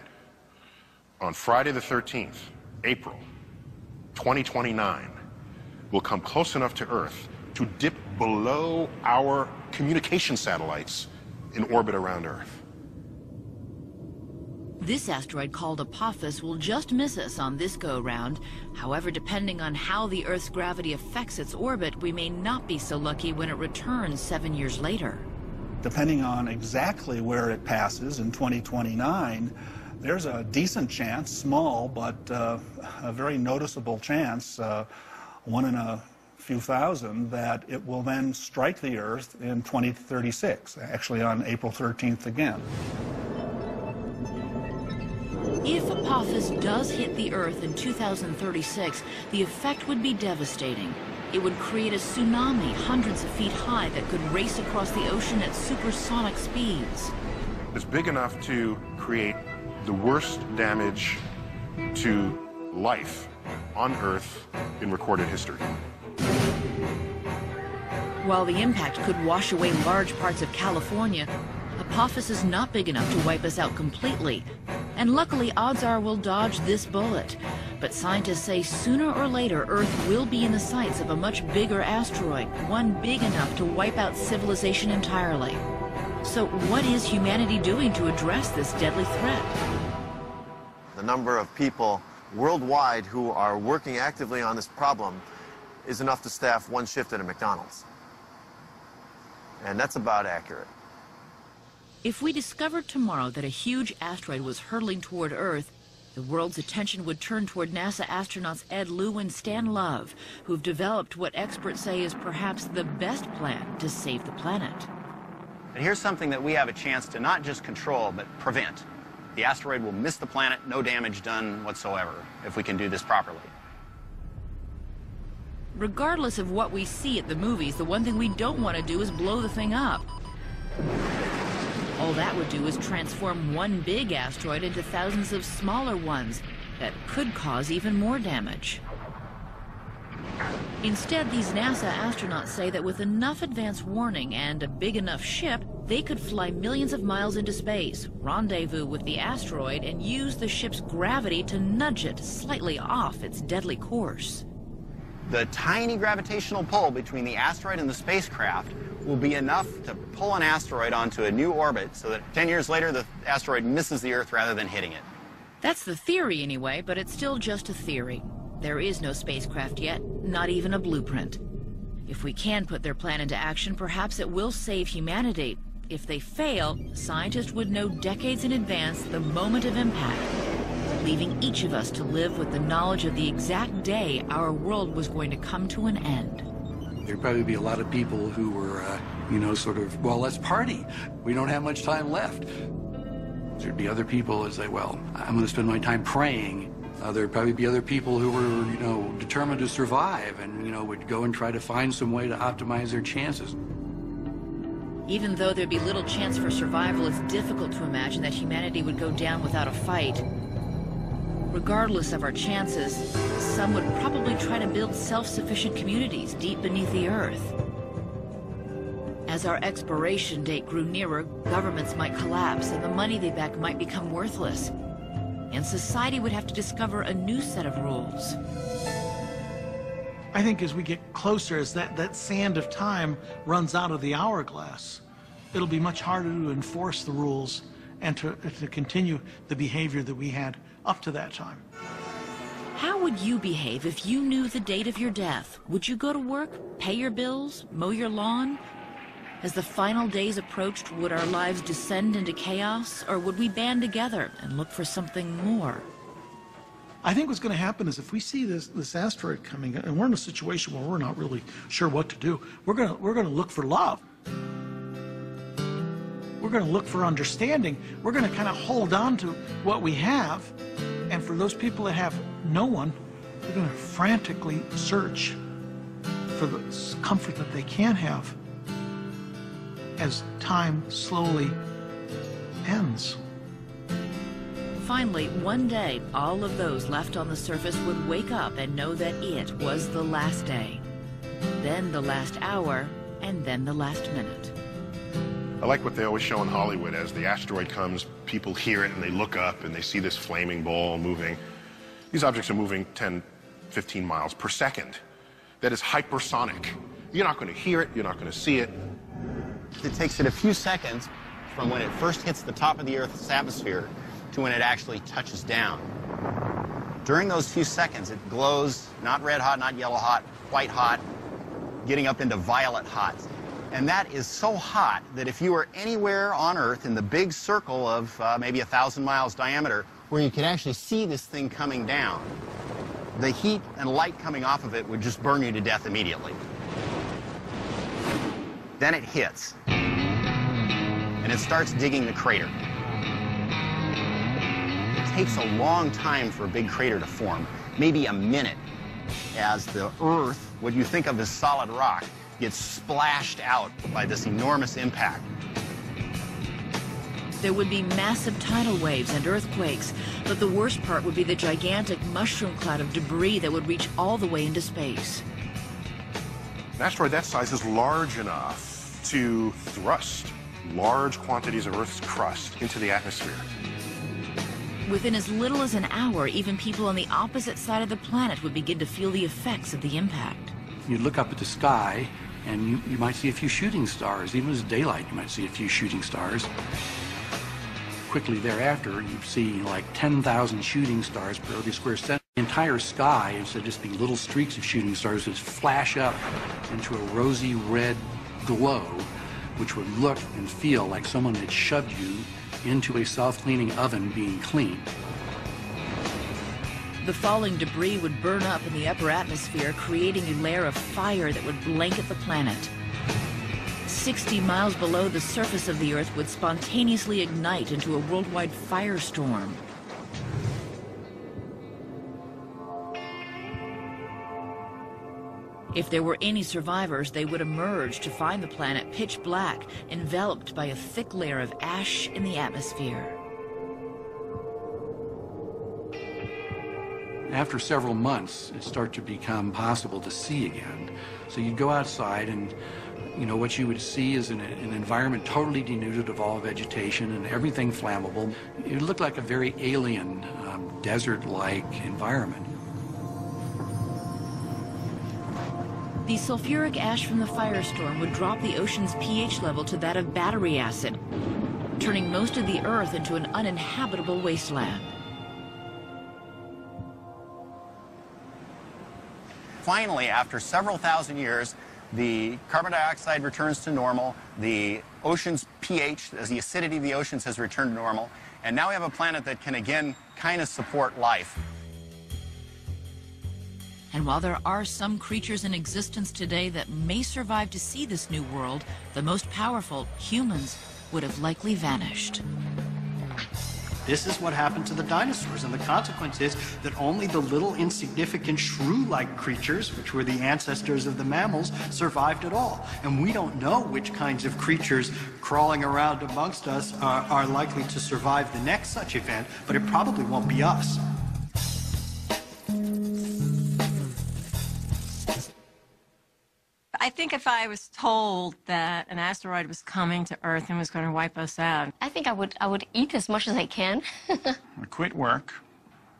on Friday the 13th, April 2029, will come close enough to Earth to dip below our communication satellites in orbit around Earth. This asteroid, called Apophis, will just miss us on this go-round. However, depending on how the Earth's gravity affects its orbit, we may not be so lucky when it returns 7 years later. Depending on exactly where it passes in 2029, there's a decent chance, small, but a very noticeable chance, 1 in a few thousand, that it will then strike the Earth in 2036, actually on April 13th again. If Apophis does hit the Earth in 2036, the effect would be devastating. It would create a tsunami hundreds of feet high that could race across the ocean at supersonic speeds. It's big enough to create the worst damage to life on Earth in recorded history. While the impact could wash away large parts of California, Apophis is not big enough to wipe us out completely. And luckily, odds are we'll dodge this bullet. But scientists say sooner or later, Earth will be in the sights of a much bigger asteroid, one big enough to wipe out civilization entirely. So what is humanity doing to address this deadly threat? The number of people worldwide who are working actively on this problem is enough to staff one shift at a McDonald's. And that's about accurate. If we discovered tomorrow that a huge asteroid was hurtling toward Earth, the world's attention would turn toward NASA astronauts Ed Lu and Stan Love, who've developed what experts say is perhaps the best plan to save the planet. And here's something that we have a chance to not just control, but prevent. The asteroid will miss the planet, no damage done whatsoever, if we can do this properly. Regardless of what we see at the movies, the one thing we don't want to do is blow the thing up. All that would do is transform one big asteroid into thousands of smaller ones that could cause even more damage. Instead, these NASA astronauts say that with enough advance warning and a big enough ship, they could fly millions of miles into space, rendezvous with the asteroid, and use the ship's gravity to nudge it slightly off its deadly course. The tiny gravitational pull between the asteroid and the spacecraft will be enough to pull an asteroid onto a new orbit so that 10 years later the asteroid misses the Earth rather than hitting it. That's the theory anyway, but it's still just a theory. There is no spacecraft yet, not even a blueprint. If we can put their plan into action, perhaps it will save humanity. If they fail, scientists would know decades in advance the moment of impact, leaving each of us to live with the knowledge of the exact day our world was going to come to an end. There'd probably be a lot of people who were, sort of, well, let's party. We don't have much time left. There'd be other people that say, well, I'm going to spend my time praying. There'd probably be other people who were, determined to survive and, would go and try to find some way to optimize their chances. Even though there'd be little chance for survival, it's difficult to imagine that humanity would go down without a fight. Regardless of our chances, some would probably try to build self-sufficient communities deep beneath the Earth. As our expiration date grew nearer, governments might collapse and the money they back might become worthless. And society would have to discover a new set of rules. I think as we get closer, as that sand of time runs out of the hourglass, it'll be much harder to enforce the rules and to continue the behavior that we had up to that time. How would you behave if you knew the date of your death? Would you go to work, pay your bills, mow your lawn? As the final days approached, would our lives descend into chaos, or would we band together and look for something more? I think what's going to happen is if we see this asteroid coming, and we're in a situation where we're not really sure what to do, we're going to look for love. We're going to look for understanding. We're going to kind of hold on to what we have, and for those people that have no one, they're going to frantically search for the comfort that they can have as time slowly ends. Finally, one day, all of those left on the surface would wake up and know that it was the last day, then the last hour, and then the last minute. I like what they always show in Hollywood. As the asteroid comes, people hear it and they look up and they see this flaming ball moving. These objects are moving 10, 15 miles per second. That is hypersonic. You're not going to hear it, you're not going to see it. It takes it a few seconds from when it first hits the top of the Earth's atmosphere to when it actually touches down. During those few seconds, it glows, not red hot, not yellow hot, white hot, getting up into violet hot. And that is so hot that if you were anywhere on Earth in the big circle of maybe 1,000 miles diameter, where you could actually see this thing coming down, the heat and light coming off of it would just burn you to death immediately. Then it hits, and it starts digging the crater. It takes a long time for a big crater to form, maybe a minute, as the Earth, what you think of as solid rock, gets splashed out by this enormous impact. There would be massive tidal waves and earthquakes, but the worst part would be the gigantic mushroom cloud of debris that would reach all the way into space. An asteroid that size is large enough to thrust large quantities of Earth's crust into the atmosphere. Within as little as an hour, even people on the opposite side of the planet would begin to feel the effects of the impact. You'd look up at the sky, and you might see a few shooting stars. Even as daylight, you might see a few shooting stars. Quickly thereafter, you'd see like 10,000 shooting stars per every square centimeter. The entire sky, instead of just being little streaks of shooting stars, would flash up into a rosy red glow, which would look and feel like someone had shoved you into a self-cleaning oven being cleaned. The falling debris would burn up in the upper atmosphere, creating a layer of fire that would blanket the planet. 60 miles below the surface of the Earth would spontaneously ignite into a worldwide firestorm. If there were any survivors, they would emerge to find the planet pitch black, enveloped by a thick layer of ash in the atmosphere. After several months, it started to become possible to see again. So you'd go outside and, you know, what you would see is an environment totally denuded of all vegetation and everything flammable. It looked like a very alien, desert-like environment. The sulfuric ash from the firestorm would drop the ocean's pH level to that of battery acid, turning most of the Earth into an uninhabitable wasteland. Finally, after several thousand years, the carbon dioxide returns to normal, the ocean's pH, as the acidity of the oceans has returned to normal, and now we have a planet that can again kind of support life. And while there are some creatures in existence today that may survive to see this new world, the most powerful, humans, would have likely vanished. This is what happened to the dinosaurs, and the consequence is that only the little insignificant shrew-like creatures, which were the ancestors of the mammals, survived at all. And we don't know which kinds of creatures crawling around amongst us are likely to survive the next such event, but it probably won't be us. I think if I was told that an asteroid was coming to Earth and was going to wipe us out, I think I would eat as much as I can. I quit work.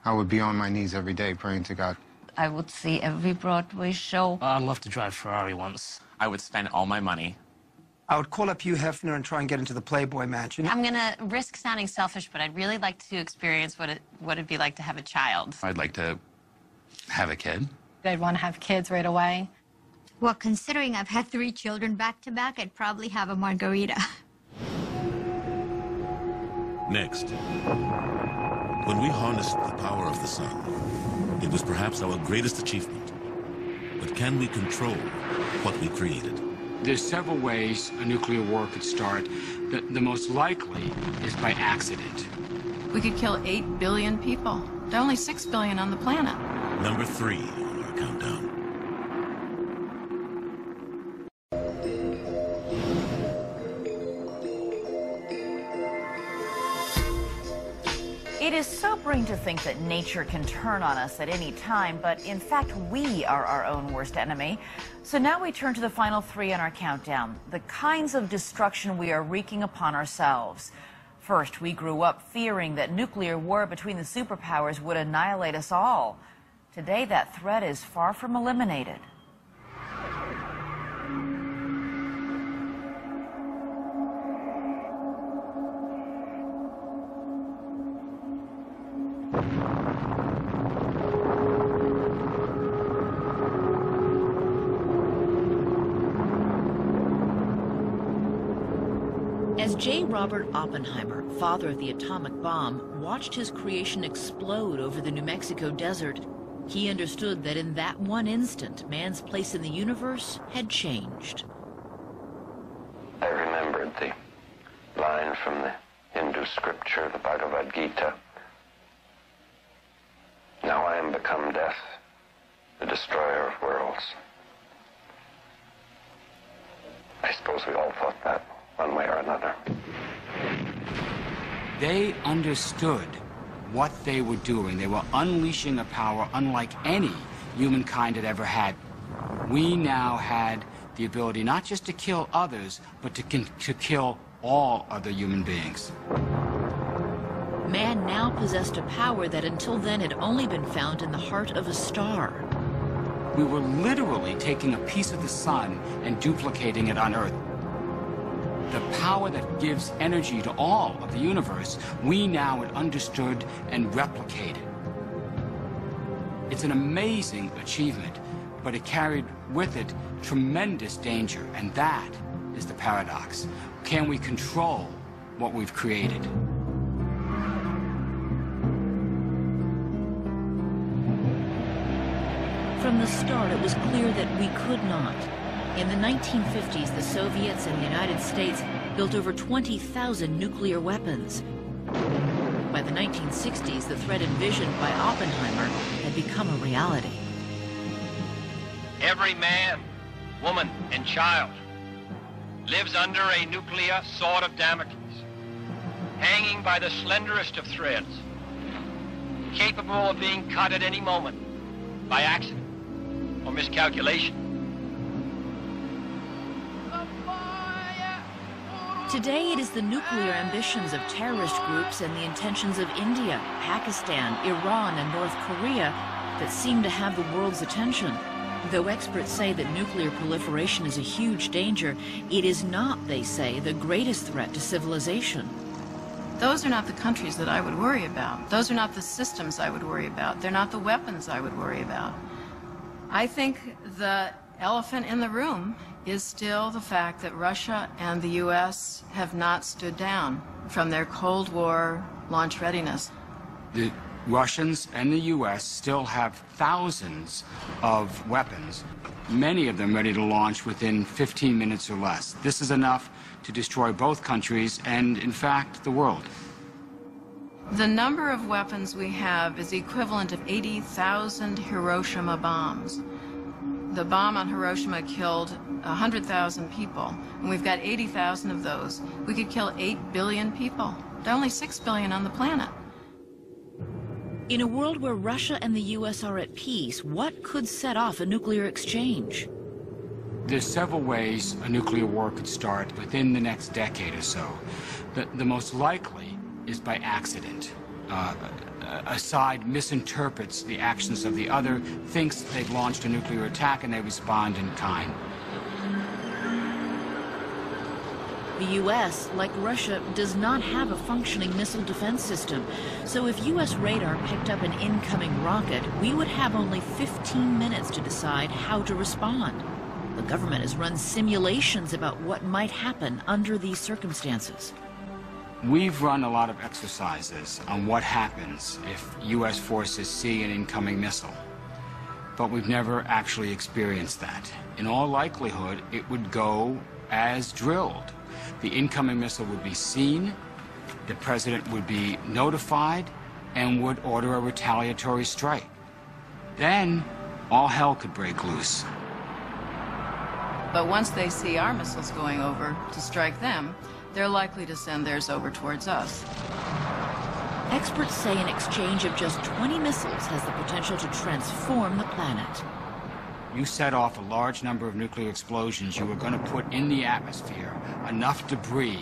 I would be on my knees every day praying to God. I would see every Broadway show. I'd love to drive Ferrari once. I would spend all my money. I would call up Hugh Hefner and try and get into the Playboy Mansion. I'm going to risk sounding selfish, but I'd really like to experience what it'd be like to have a child. I'd like to have a kid. I'd want to have kids right away. Well, considering I've had 3 children back to back, I'd probably have a margarita. Next, when we harnessed the power of the sun, it was perhaps our greatest achievement. But can we control what we created? There's several ways a nuclear war could start. The most likely is by accident. We could kill 8 billion people. There are only 6 billion on the planet. Number 3 on our countdown. It is sobering to think that nature can turn on us at any time, but in fact, we are our own worst enemy. So now we turn to the final 3 on our countdown, the kinds of destruction we are wreaking upon ourselves. First, we grew up fearing that nuclear war between the superpowers would annihilate us all. Today, that threat is far from eliminated. As J. Robert Oppenheimer, father of the atomic bomb, watched his creation explode over the New Mexico desert, he understood that in that one instant, man's place in the universe had changed. I remembered the line from the Hindu scripture, the Bhagavad Gita. Now I am become death, the destroyer of worlds. I suppose we all thought that one way or another. They understood what they were doing. They were unleashing a power unlike any humankind had ever had. We now had the ability not just to kill others, but to kill all other human beings. Man now possessed a power that until then had only been found in the heart of a star. We were literally taking a piece of the sun and duplicating it on Earth. The power that gives energy to all of the universe, we now had understood and replicated. It's an amazing achievement, but it carried with it tremendous danger, and that is the paradox. Can we control what we've created? From the start, it was clear that we could not. In the 1950s, the Soviets and the United States built over 20,000 nuclear weapons. By the 1960s, the threat envisioned by Oppenheimer had become a reality. Every man, woman, and child lives under a nuclear sword of Damocles, hanging by the slenderest of threads, capable of being cut at any moment by accident or miscalculation. Today, it is the nuclear ambitions of terrorist groups and the intentions of India, Pakistan, Iran, and North Korea that seem to have the world's attention. Though experts say that nuclear proliferation is a huge danger, it is not, they say, the greatest threat to civilization. Those are not the countries that I would worry about. Those are not the systems I would worry about. They're not the weapons I would worry about. I think the elephant in the room is still the fact that Russia and the U.S. have not stood down from their Cold War launch readiness. The Russians and the U.S. still have thousands of weapons, many of them ready to launch within 15 minutes or less. This is enough to destroy both countries and, in fact, the world. The number of weapons we have is the equivalent of 80,000 Hiroshima bombs. The bomb on Hiroshima killed 100,000 people, and we've got 80,000 of those. We could kill 8 billion people. There are only 6 billion on the planet. In a world where Russia and the U.S. are at peace, what could set off a nuclear exchange? There's several ways a nuclear war could start within the next decade or so. The most likely is by accident. a side misinterprets the actions of the other, thinks they've launched a nuclear attack, and they respond in kind. The U.S., like Russia, does not have a functioning missile defense system. So if U.S. radar picked up an incoming rocket, we would have only 15 minutes to decide how to respond. The government has run simulations about what might happen under these circumstances. We've run a lot of exercises on what happens if U.S. forces see an incoming missile. But we've never actually experienced that. In all likelihood, it would go as drilled. The incoming missile would be seen, the president would be notified, and would order a retaliatory strike. Then, all hell could break loose. But once they see our missiles going over to strike them, they're likely to send theirs over towards us. Experts say an exchange of just 20 missiles has the potential to transform the planet. You set off a large number of nuclear explosions, you were going to put in the atmosphere enough debris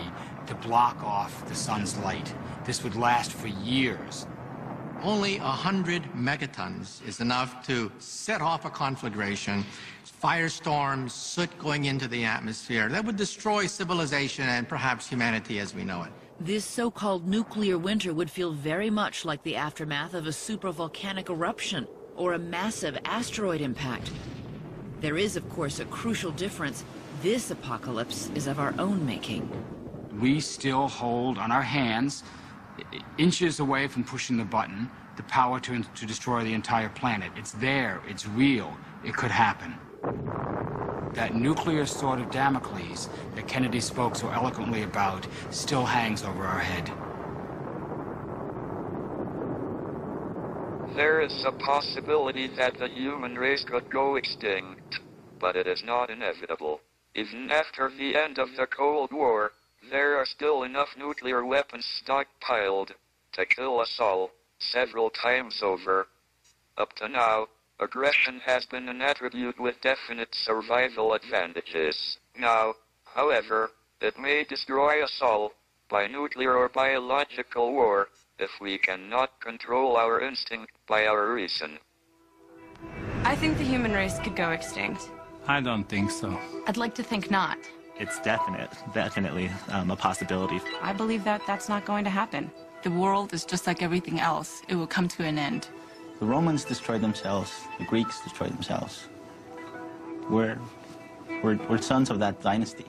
to block off the sun's light. This would last for years. Only 100 megatons is enough to set off a conflagration, firestorms, soot going into the atmosphere. That would destroy civilization and perhaps humanity as we know it. This so-called nuclear winter would feel very much like the aftermath of a supravolcanic eruption or a massive asteroid impact. There is, of course, a crucial difference. This apocalypse is of our own making. We still hold on our hands, inches away from pushing the button, the power to destroy the entire planet. It's there, it's real, it could happen. That nuclear sword of Damocles that Kennedy spoke so eloquently about still hangs over our head. There is a possibility that the human race could go extinct, but it is not inevitable. Even after the end of the Cold War, there are still enough nuclear weapons stockpiled to kill us all, several times over. Up to now, aggression has been an attribute with definite survival advantages. Now, however, it may destroy us all, by nuclear or biological war, if we cannot control our instinct by our reason. I think the human race could go extinct. I don't think so. I'd like to think not. It's definitely a possibility. I believe that that's not going to happen. The world is just like everything else. It will come to an end. The Romans destroyed themselves. The Greeks destroyed themselves. We're sons of that dynasty.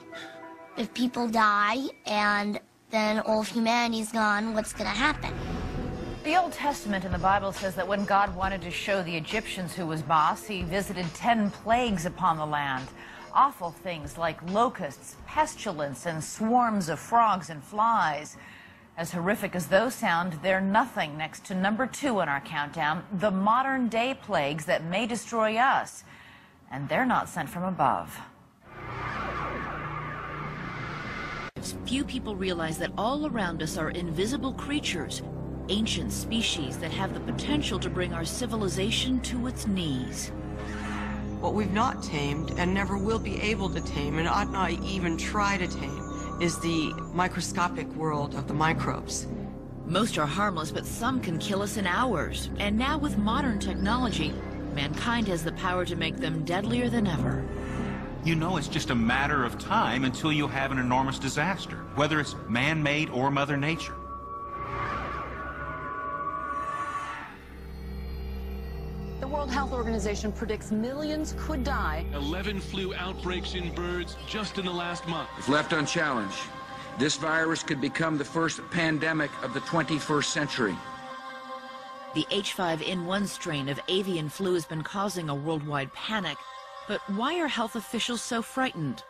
If people die and then all of humanity's gone, what's going to happen? The Old Testament in the Bible says that when God wanted to show the Egyptians who was boss, he visited 10 plagues upon the land. Awful things like locusts, pestilence, and swarms of frogs and flies. As horrific as those sound, they're nothing next to number 2 in our countdown, the modern-day plagues that may destroy us. And they're not sent from above. Few people realize that all around us are invisible creatures, ancient species that have the potential to bring our civilization to its knees. What we've not tamed and never will be able to tame and ought not even try to tame is the microscopic world of the microbes. Most are harmless, but some can kill us in hours. And now with modern technology, mankind has the power to make them deadlier than ever. You know it's just a matter of time until you have an enormous disaster, whether it's man-made or Mother Nature. The World Health Organization predicts millions could die. 11 flu outbreaks in birds just in the last month. If left unchallenged, this virus could become the first pandemic of the 21st century. The H5N1 strain of avian flu has been causing a worldwide panic. But why are health officials so frightened?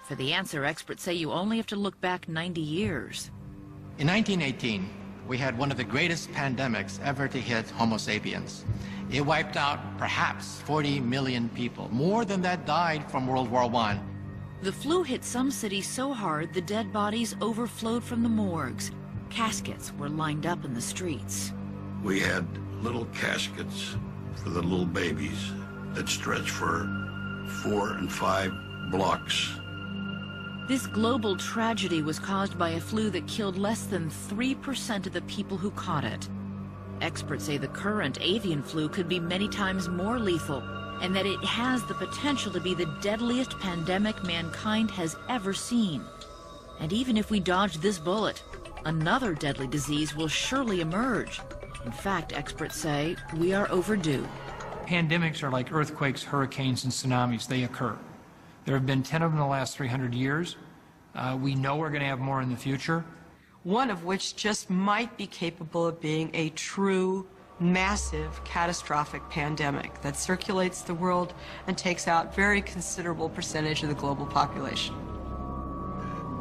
For the answer, experts say you only have to look back 90 years. In 1918, we had one of the greatest pandemics ever to hit Homo sapiens. It wiped out perhaps 40 million people. More than that died from World War I. The flu hit some cities so hard the dead bodies overflowed from the morgues. Caskets were lined up in the streets. We had little caskets for the little babies that stretched for 4 and 5 blocks. This global tragedy was caused by a flu that killed less than 3% of the people who caught it. Experts say the current avian flu could be many times more lethal, and that it has the potential to be the deadliest pandemic mankind has ever seen. And even if we dodge this bullet, another deadly disease will surely emerge. In fact, experts say we are overdue. Pandemics are like earthquakes, hurricanes, and tsunamis. They occur. There have been 10 of them in the last 300 years. We know we're going to have more in the future. One of which just might be capable of being a true, massive, catastrophic pandemic that circulates the world and takes out very considerable percentage of the global population.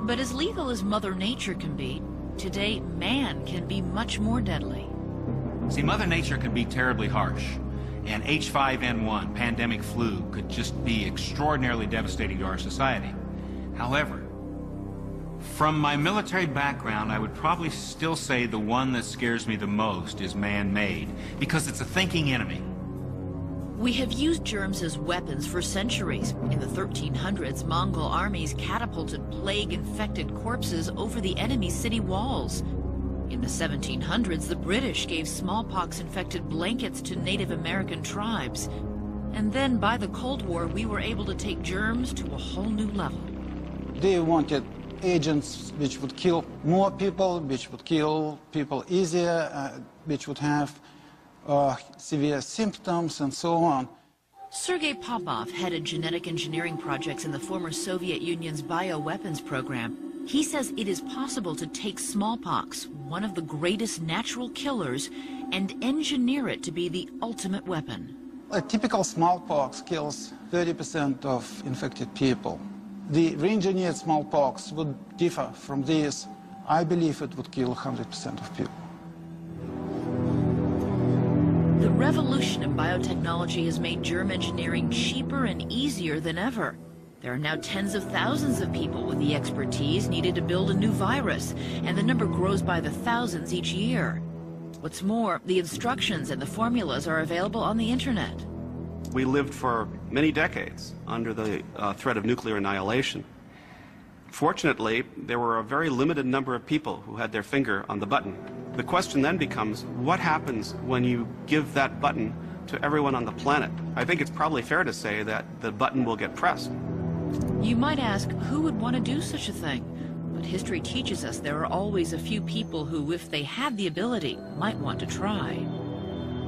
But as lethal as Mother Nature can be, today man can be much more deadly. See, Mother Nature can be terribly harsh, and H5N1, pandemic flu, could just be extraordinarily devastating to our society. However, from my military background, I would probably still say the one that scares me the most is man-made, because it's a thinking enemy. We have used germs as weapons for centuries. In the 1300s, Mongol armies catapulted plague-infected corpses over the enemy's city walls. In the 1700s, the British gave smallpox-infected blankets to Native American tribes. And then by the Cold War, we were able to take germs to a whole new level. They wanted agents which would kill more people, which would kill people easier, which would have severe symptoms and so on. Sergei Popov headed genetic engineering projects in the former Soviet Union's bioweapons program. He says it is possible to take smallpox, one of the greatest natural killers, and engineer it to be the ultimate weapon. A typical smallpox kills 30% of infected people. The re-engineered smallpox would differ from this. I believe it would kill 100% of people. The revolution in biotechnology has made germ engineering cheaper and easier than ever. There are now tens of thousands of people with the expertise needed to build a new virus, and the number grows by the thousands each year. What's more, the instructions and the formulas are available on the internet. We lived for many decades under the threat of nuclear annihilation. Fortunately, there were a very limited number of people who had their finger on the button. The question then becomes, what happens when you give that button to everyone on the planet? I think it's probably fair to say that the button will get pressed. You might ask, who would want to do such a thing? But history teaches us there are always a few people who, if they had the ability, might want to try.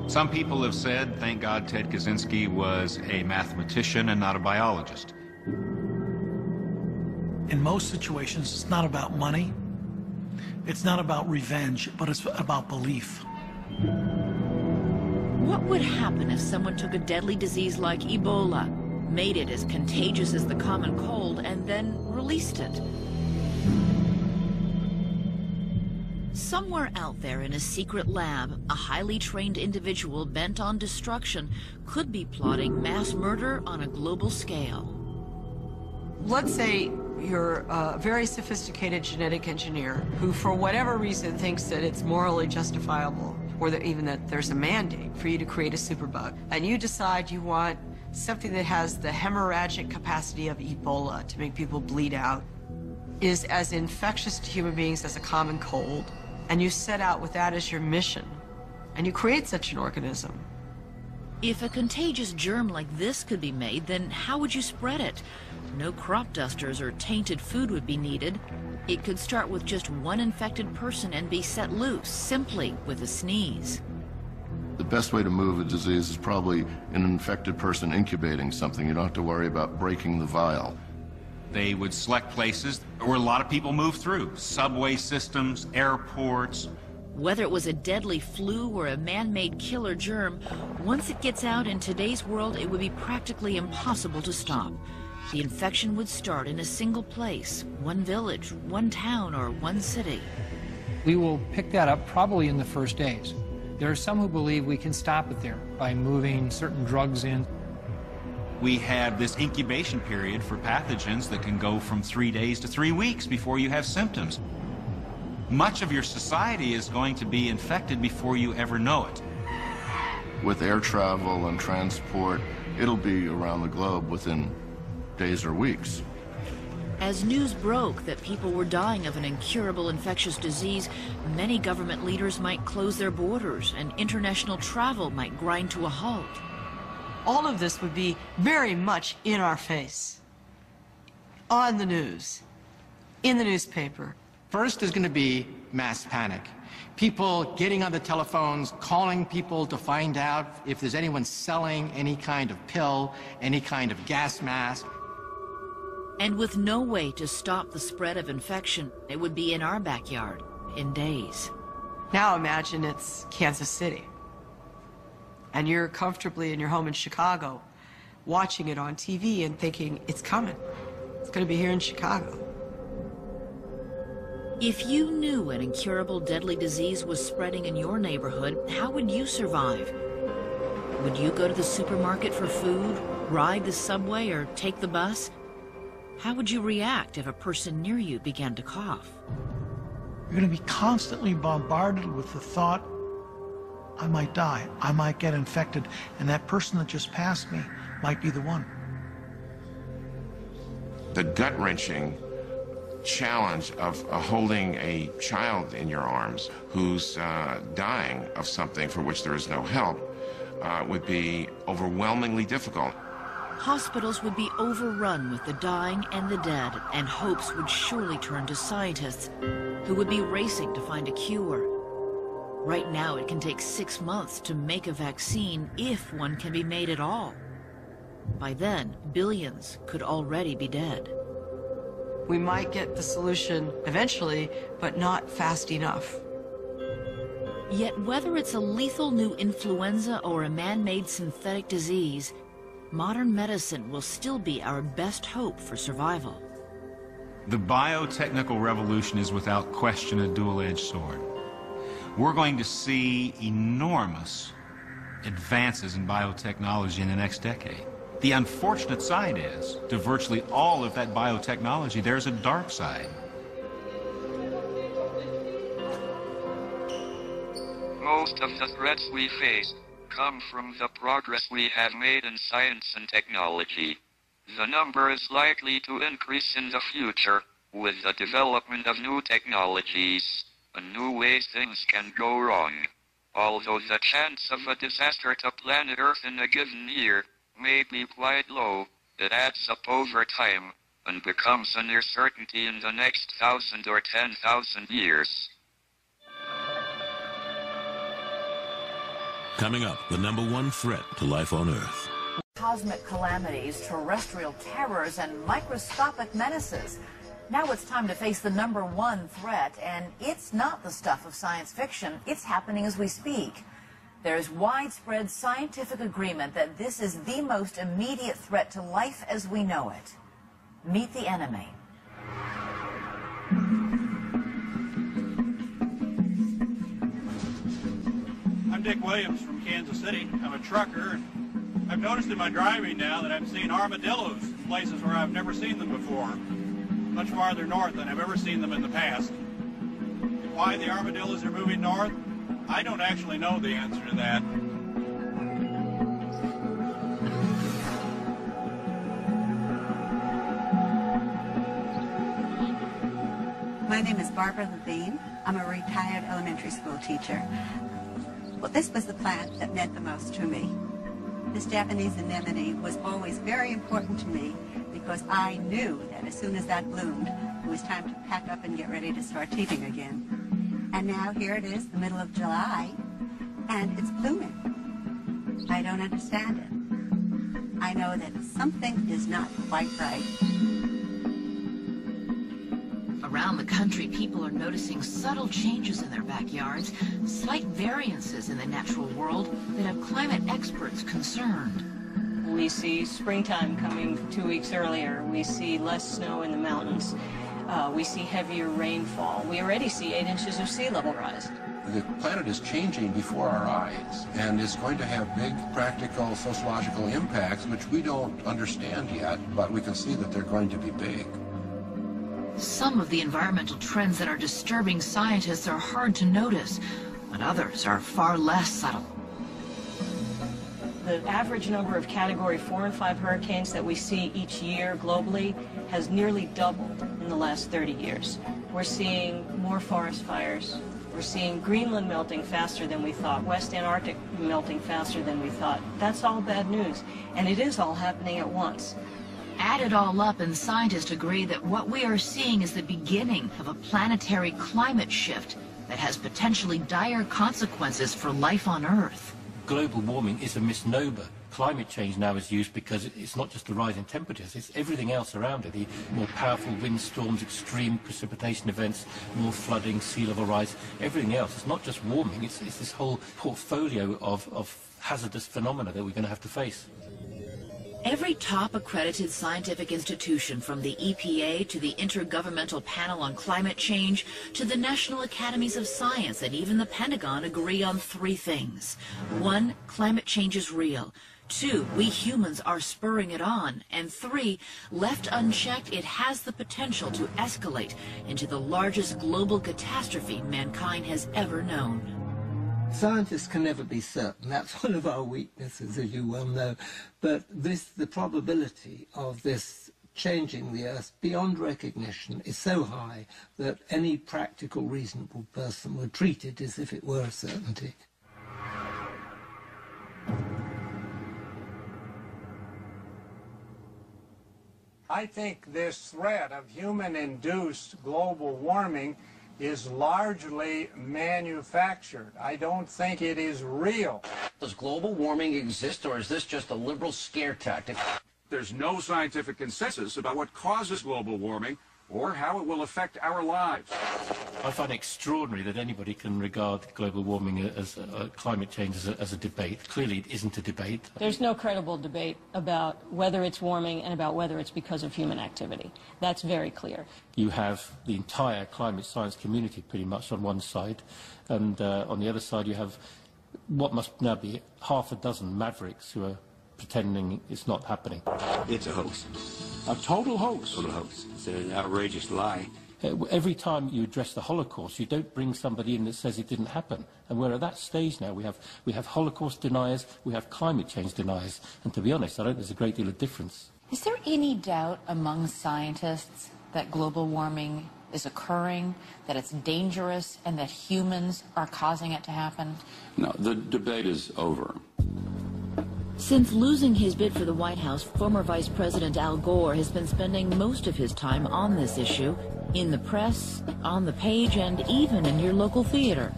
Some people have said, thank God Ted Kaczynski was a mathematician and not a biologist. In most situations, it's not about money, it's not about revenge, but it's about belief. What would happen if someone took a deadly disease like Ebola, made it as contagious as the common cold, and then released it? Somewhere out there in a secret lab, a highly trained individual bent on destruction could be plotting mass murder on a global scale. Let's say you're a very sophisticated genetic engineer who, for whatever reason, thinks that it's morally justifiable, or that even that there's a mandate for you to create a superbug, and you decide you want something that has the hemorrhagic capacity of Ebola to make people bleed out, is as infectious to human beings as a common cold, and you set out with that as your mission, and you create such an organism. If a contagious germ like this could be made, then how would you spread it? No crop dusters or tainted food would be needed. It could start with just one infected person and be set loose, simply with a sneeze. The best way to move a disease is probably an infected person incubating something. You don't have to worry about breaking the vial. They would select places where a lot of people move through. Subway systems, airports. Whether it was a deadly flu or a man-made killer germ, once it gets out in today's world, it would be practically impossible to stop. The infection would start in a single place, one village, one town, or one city. We will pick that up probably in the first days. There are some who believe we can stop it there by moving certain drugs in. We have this incubation period for pathogens that can go from 3 days to 3 weeks before you have symptoms. Much of your society is going to be infected before you ever know it. With air travel and transport, it'll be around the globe within days or weeks. As news broke that people were dying of an incurable infectious disease, many government leaders might close their borders and international travel might grind to a halt. All of this would be very much in our face, on the news, in the newspaper. First, there's going to be mass panic. People getting on the telephones, calling people to find out if there's anyone selling any kind of pill, any kind of gas mask. And with no way to stop the spread of infection, it would be in our backyard in days. Now imagine it's Kansas City, and you're comfortably in your home in Chicago, watching it on TV and thinking, it's coming. It's going to be here in Chicago. If you knew an incurable deadly disease was spreading in your neighborhood, how would you survive? Would you go to the supermarket for food, ride the subway, or take the bus? How would you react if a person near you began to cough? You're going to be constantly bombarded with the thought, I might die, I might get infected, and that person that just passed me might be the one. The gut-wrenching challenge of holding a child in your arms who's dying of something for which there is no help would be overwhelmingly difficult. Hospitals would be overrun with the dying and the dead, and hopes would surely turn to scientists who would be racing to find a cure. Right now, it can take 6 months to make a vaccine, if one can be made at all. By then, billions could already be dead. We might get the solution eventually, but not fast enough. Yet whether it's a lethal new influenza or a man-made synthetic disease, modern medicine will still be our best hope for survival. The biotechnical revolution is without question a dual-edged sword. We're going to see enormous advances in biotechnology in the next decade. The unfortunate side is, to virtually all of that biotechnology, there's a dark side. Most of the threats we face come from the progress we have made in science and technology. The number is likely to increase in the future with the development of new technologies and new ways things can go wrong. Although the chance of a disaster to planet Earth in a given year may be quite low, it adds up over time and becomes a near certainty in the next 1,000 or 10,000 years. Coming up, the #1 threat to life on Earth. Cosmic calamities, terrestrial terrors, and microscopic menaces. Now it's time to face the #1 threat, and it's not the stuff of science fiction. It's happening as we speak. There's widespread scientific agreement that this is the most immediate threat to life as we know it. Meet the enemy. I'm Dick Williams from Kansas City. I'm a trucker. I've noticed in my driving now that I'm seeing armadillos in places where I've never seen them before, much farther north than I've ever seen them in the past. Why the armadillos are moving north? I don't actually know the answer to that. My name is Barbara Levine. I'm a retired elementary school teacher. Well, this was the plant that meant the most to me. This Japanese anemone was always very important to me because I knew that as soon as that bloomed, it was time to pack up and get ready to start teaching again. And now here it is, the middle of July, and it's blooming. I don't understand it. I know that something is not quite right. Around the country, people are noticing subtle changes in their backyards, slight variances in the natural world that have climate experts concerned. We see springtime coming 2 weeks earlier. We see less snow in the mountains. We see heavier rainfall. We already see 8 inches of sea level rise. The planet is changing before our eyes, and it's going to have big practical sociological impacts, which we don't understand yet, but we can see that they're going to be big. Some of the environmental trends that are disturbing scientists are hard to notice, but others are far less subtle. The average number of Category 4 and 5 hurricanes that we see each year globally has nearly doubled in the last 30 years. We're seeing more forest fires. We're seeing Greenland melting faster than we thought, West Antarctic melting faster than we thought. That's all bad news, and it is all happening at once. Add it all up, and scientists agree that what we are seeing is the beginning of a planetary climate shift that has potentially dire consequences for life on Earth. Global warming is a misnomer. Climate change now is used because it's not just the rise in temperatures, it's everything else around it. The more powerful windstorms, extreme precipitation events, more flooding, sea level rise, everything else. It's not just warming, it's this whole portfolio of hazardous phenomena that we're going to have to face. Every top accredited scientific institution, from the EPA to the Intergovernmental Panel on Climate Change to the National Academies of Science and even the Pentagon, agree on three things. 1, climate change is real. 2, we humans are spurring it on. And 3, left unchecked, it has the potential to escalate into the largest global catastrophe mankind has ever known. Scientists can never be certain. That's one of our weaknesses, as you well know. But the probability of this changing the Earth beyond recognition is so high that any practical, reasonable person would treat it as if it were a certainty. I think this threat of human-induced global warming is largely manufactured. I don't think it is real. Does global warming exist, or is this just a liberal scare tactic? There's no scientific consensus about what causes global warming or how it will affect our lives. I find it extraordinary that anybody can regard global warming as climate change as a debate. Clearly it isn't a debate. There's no credible debate about whether it's warming and about whether it's because of human activity. That's very clear. You have the entire climate science community pretty much on one side, and on the other side you have what must now be half a dozen mavericks who are pretending it's not happening. It's a hoax. A total hoax. Total hoax. It's an outrageous lie. Every time you address the Holocaust, you don't bring somebody in that says it didn't happen. And we're at that stage now. We have Holocaust deniers, we have climate change deniers. And to be honest, I don't think there's a great deal of difference. Is there any doubt among scientists that global warming is occurring, that it's dangerous, and that humans are causing it to happen? No, the debate is over. Since losing his bid for the White House, former Vice President Al Gore has been spending most of his time on this issue, in the press, on the page, and even in your local theater.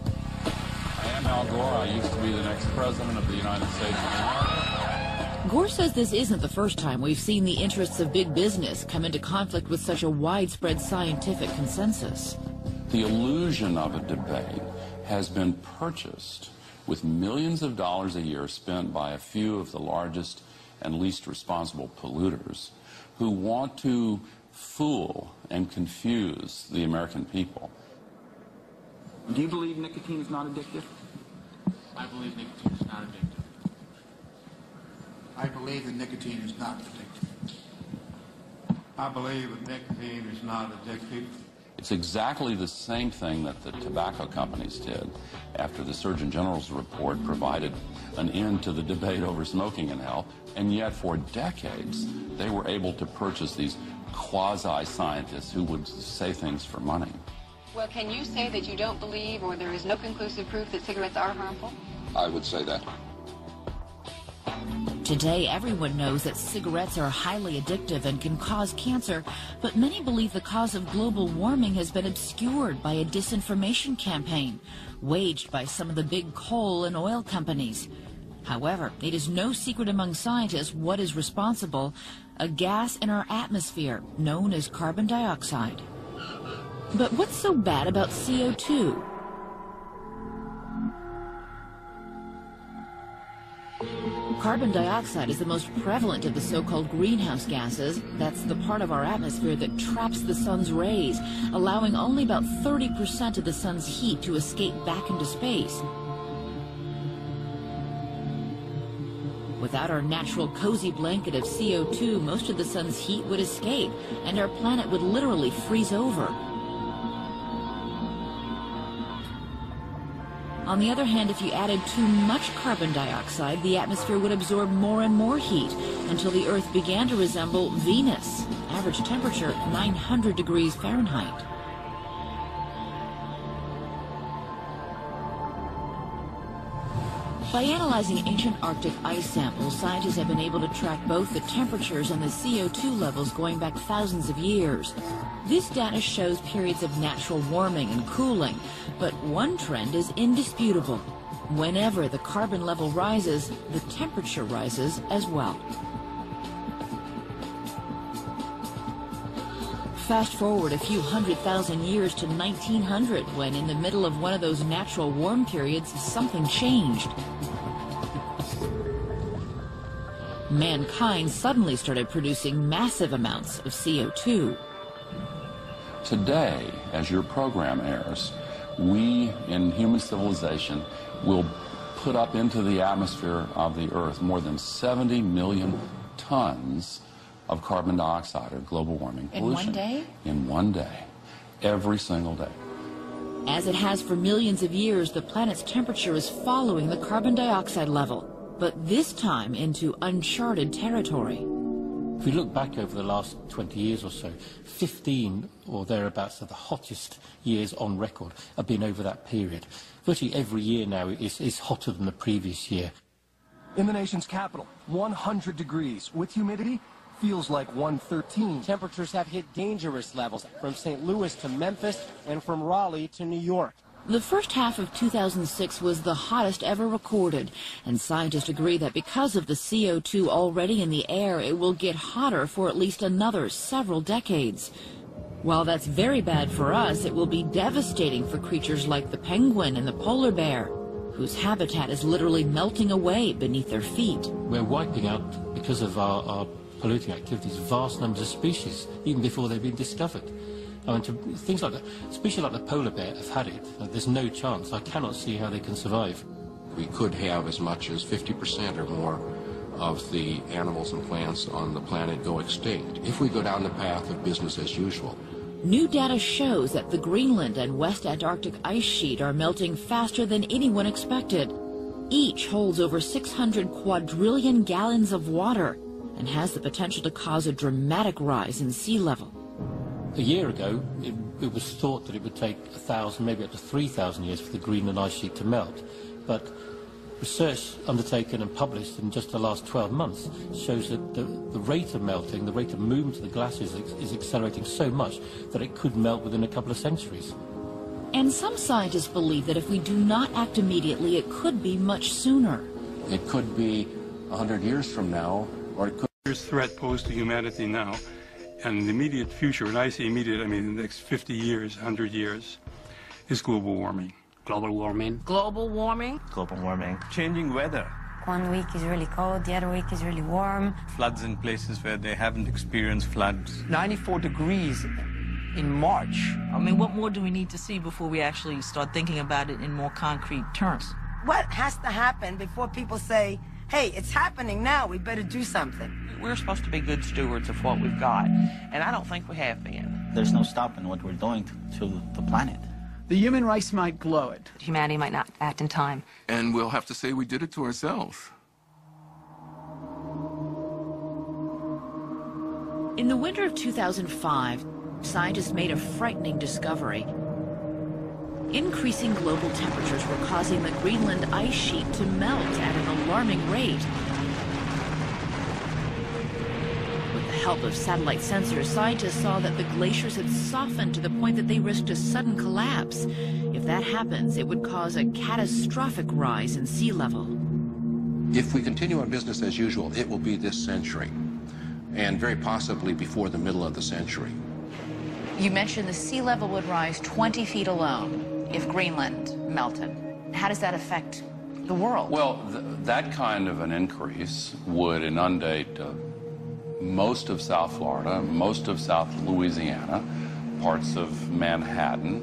I am Al Gore. I used to be the next president of the United States of America. Gore says this isn't the first time we've seen the interests of big business come into conflict with such a widespread scientific consensus. The illusion of a debate has been purchased with millions of dollars a year spent by a few of the largest and least responsible polluters who want to fool and confuse the American people. Do you believe nicotine is not addictive? I believe nicotine is not addictive. I believe that nicotine is not addictive. I believe that nicotine is not addictive. It's exactly the same thing that the tobacco companies did after the Surgeon General's report provided an end to the debate over smoking in health, and yet for decades they were able to purchase these quasi-scientists who would say things for money. Well, can you say that you don't believe, or there is no conclusive proof that cigarettes are harmful? I would say that. Today, everyone knows that cigarettes are highly addictive and can cause cancer, but many believe the cause of global warming has been obscured by a disinformation campaign waged by some of the big coal and oil companies. However, it is no secret among scientists what is responsible: a gas in our atmosphere known as carbon dioxide. But what's so bad about CO2? Carbon dioxide is the most prevalent of the so-called greenhouse gases. That's the part of our atmosphere that traps the sun's rays, allowing only about 30% of the sun's heat to escape back into space. Without our natural cozy blanket of CO2, most of the sun's heat would escape, and our planet would literally freeze over. On the other hand, if you added too much carbon dioxide, the atmosphere would absorb more and more heat until the Earth began to resemble Venus. Average temperature 900 degrees Fahrenheit. By analyzing ancient Arctic ice samples, scientists have been able to track both the temperatures and the CO2 levels going back thousands of years. This data shows periods of natural warming and cooling, but one trend is indisputable. Whenever the carbon level rises, the temperature rises as well. Fast forward a few 100,000 years to 1900, when in the middle of one of those natural warm periods, something changed. Mankind suddenly started producing massive amounts of CO2. Today, as your program airs, we in human civilization will put up into the atmosphere of the Earth more than 70 million tons of carbon dioxide or global warming pollution. In one day? In one day. Every single day. As it has for millions of years, the planet's temperature is following the carbon dioxide level, but this time into uncharted territory. If we look back over the last 20 years or so, 15 or thereabouts of the hottest years on record have been over that period. Virtually every year now is hotter than the previous year. In the nation's capital, 100 degrees with humidity feels like 113. Temperatures have hit dangerous levels from St. Louis to Memphis and from Raleigh to New York. The first half of 2006 was the hottest ever recorded, and scientists agree that because of the CO2 already in the air, it will get hotter for at least another several decades. While that's very bad for us, it will be devastating for creatures like the penguin and the polar bear, whose habitat is literally melting away beneath their feet. We're wiping out, because of our polluting activities, vast numbers of species, even before they've been discovered. I mean, things like species like the polar bear have had it. There's no chance. I cannot see how they can survive. We could have as much as 50% or more of the animals and plants on the planet go extinct if we go down the path of business as usual. New data shows that the Greenland and West Antarctic ice sheet are melting faster than anyone expected. Each holds over 600 quadrillion gallons of water and has the potential to cause a dramatic rise in sea level. A year ago, it was thought that it would take 1,000, maybe up to 3,000 years for the Greenland ice sheet to melt. But research undertaken and published in just the last 12 months shows that the rate of melting, the rate of movement of the glaciers is accelerating so much that it could melt within a couple of centuries. And some scientists believe that if we do not act immediately, it could be much sooner. It could be 100 years from now, or it could... There's threat posed to humanity now. And in the immediate future, when I say immediate, I mean the next 50 years, 100 years, is global warming. Global warming. Global warming. Global warming. Changing weather. One week is really cold, the other week is really warm. Floods in places where they haven't experienced floods. 94 degrees in March. I mean, what more do we need to see before we actually start thinking about it in more concrete terms? What has to happen before people say, hey, it's happening now, we better do something? We're supposed to be good stewards of what we've got, and I don't think we have been. There's no stopping what we're doing to the planet. The human race might blow it. Humanity might not act in time. And we'll have to say we did it to ourselves. In the winter of 2005, scientists made a frightening discovery. Increasing global temperatures were causing the Greenland ice sheet to melt at an alarming rate. With the help of satellite sensors, scientists saw that the glaciers had softened to the point that they risked a sudden collapse. If that happens, it would cause a catastrophic rise in sea level. If we continue on business as usual, it will be this century, and very possibly before the middle of the century. You mentioned the sea level would rise 20 feet alone if Greenland melted. How does that affect the world? Well, that kind of an increase would inundate most of South Florida, most of South Louisiana, parts of Manhattan.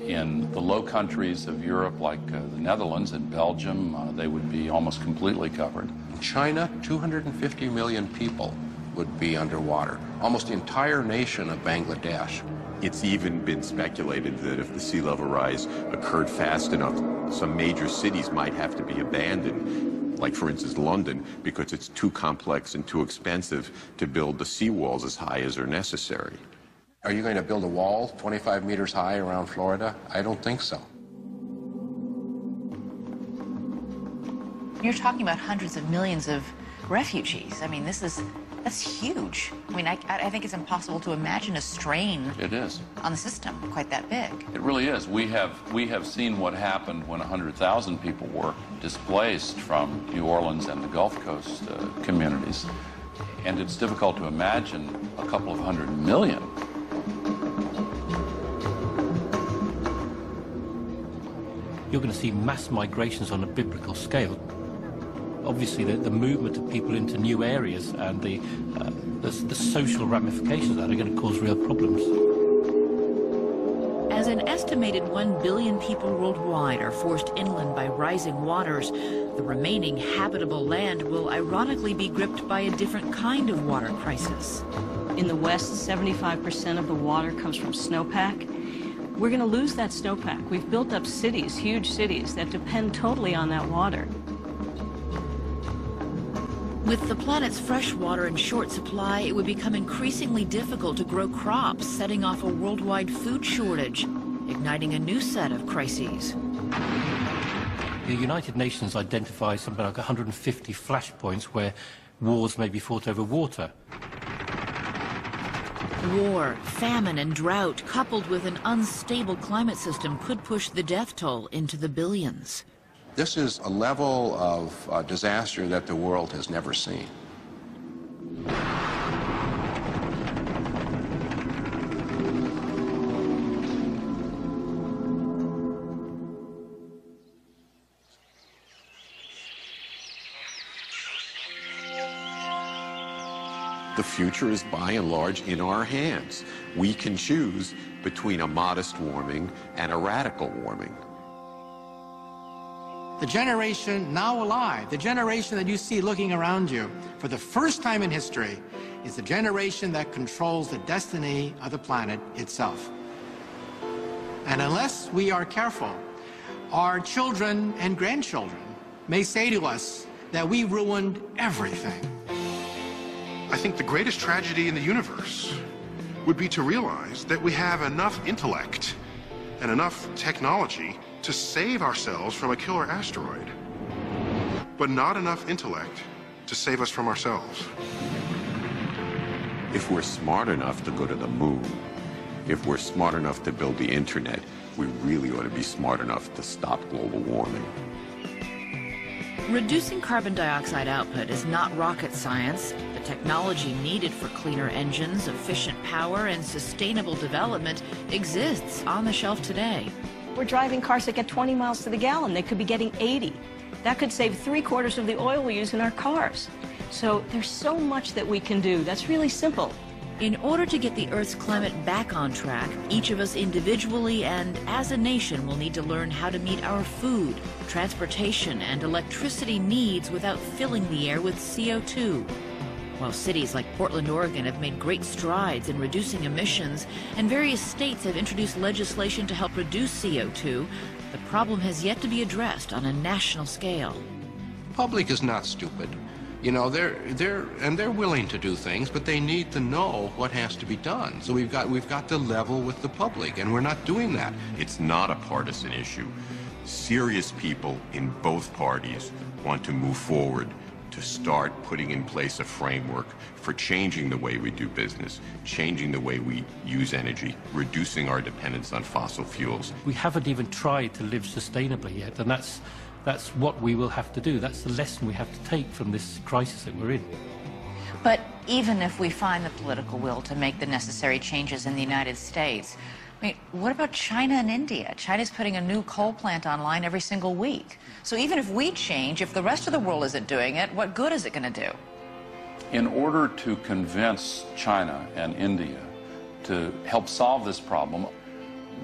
In the low countries of Europe, like the Netherlands and Belgium, they would be almost completely covered. China, 250 million people would be underwater. Almost the entire nation of Bangladesh. It's even been speculated that if the sea level rise occurred fast enough, some major cities might have to be abandoned, like for instance London, because it's too complex and too expensive to build the seawalls as high as are necessary. Are you going to build a wall 25 meters high around Florida? I don't think so. You're talking about hundreds of millions of refugees. I mean, that's huge. I mean, I think it's impossible to imagine a strain It is. on the system quite that big. It really is. We have seen what happened when 100,000 people were displaced from New Orleans and the Gulf Coast communities. And it's difficult to imagine a couple of 100 million. You're going to see mass migrations on a biblical scale. Obviously, the movement of people into new areas and the social ramifications of that are going to cause real problems. As an estimated 1 billion people worldwide are forced inland by rising waters, the remaining habitable land will ironically be gripped by a different kind of water crisis. In the West, 75% of the water comes from snowpack. We're going to lose that snowpack. We've built up cities, huge cities, that depend totally on that water. With the planet's fresh water in short supply, it would become increasingly difficult to grow crops, setting off a worldwide food shortage, igniting a new set of crises. The United Nations identifies something like 150 flashpoints where wars may be fought over water. War, famine, and drought, coupled with an unstable climate system, could push the death toll into the billions. This is a level of disaster that the world has never seen. The future is by and large in our hands. We can choose between a modest warming and a radical warming. The generation now alive, the generation that you see looking around you for the first time in history, is the generation that controls the destiny of the planet itself. And unless we are careful, our children and grandchildren may say to us that we ruined everything. I think the greatest tragedy in the universe would be to realize that we have enough intellect and enough technology to save ourselves from a killer asteroid, but not enough intellect to save us from ourselves. If we're smart enough to go to the moon, if we're smart enough to build the internet, we really ought to be smart enough to stop global warming. Reducing carbon dioxide output is not rocket science. The technology needed for cleaner engines, efficient power, and sustainable development exists on the shelf today. We're driving cars that get 20 miles to the gallon. They could be getting 80. That could save 3/4 of the oil we use in our cars. So there's so much that we can do. That's really simple. In order to get the Earth's climate back on track, each of us individually and as a nation will need to learn how to meet our food, transportation, and electricity needs without filling the air with CO2. While cities like Portland, Oregon have made great strides in reducing emissions, and various states have introduced legislation to help reduce CO2, the problem has yet to be addressed on a national scale. The public is not stupid. You know, they're willing to do things, but they need to know what has to be done. So we've got to level with the public, and we're not doing that. It's not a partisan issue. Serious people in both parties want to move forward to start putting in place a framework for changing the way we do business, changing the way we use energy, reducing our dependence on fossil fuels. We haven't even tried to live sustainably yet, and that's what we will have to do. That's the lesson we have to take from this crisis that we're in. But even if we find the political will to make the necessary changes in the United States, I mean, what about China and India? China's putting a new coal plant online every single week. So even if we change, if the rest of the world isn't doing it, what good is it going to do? In order to convince China and India to help solve this problem,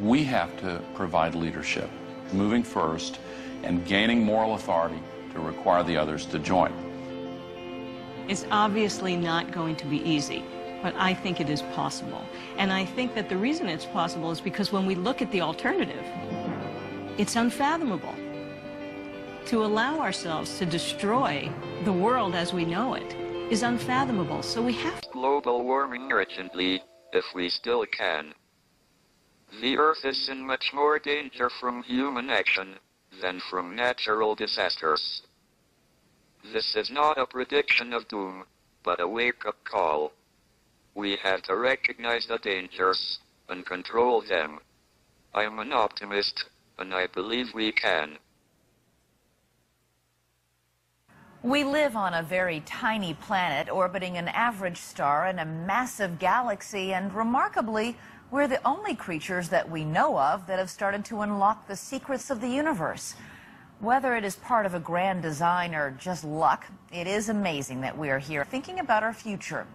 we have to provide leadership, moving first and gaining moral authority to require the others to join. It's obviously not going to be easy, but I think it is possible. And I think that the reason it's possible is because when we look at the alternative, it's unfathomable. To allow ourselves to destroy the world as we know it is unfathomable. So we have to global warming urgently, if we still can. The Earth is in much more danger from human action than from natural disasters. This is not a prediction of doom, but a wake-up call. We have to recognize the dangers and control them. I am an optimist, and I believe we can. We live on a very tiny planet orbiting an average star in a massive galaxy, and remarkably, we're the only creatures that we know of that have started to unlock the secrets of the universe. Whether it is part of a grand design or just luck, it is amazing that we are here thinking about our future.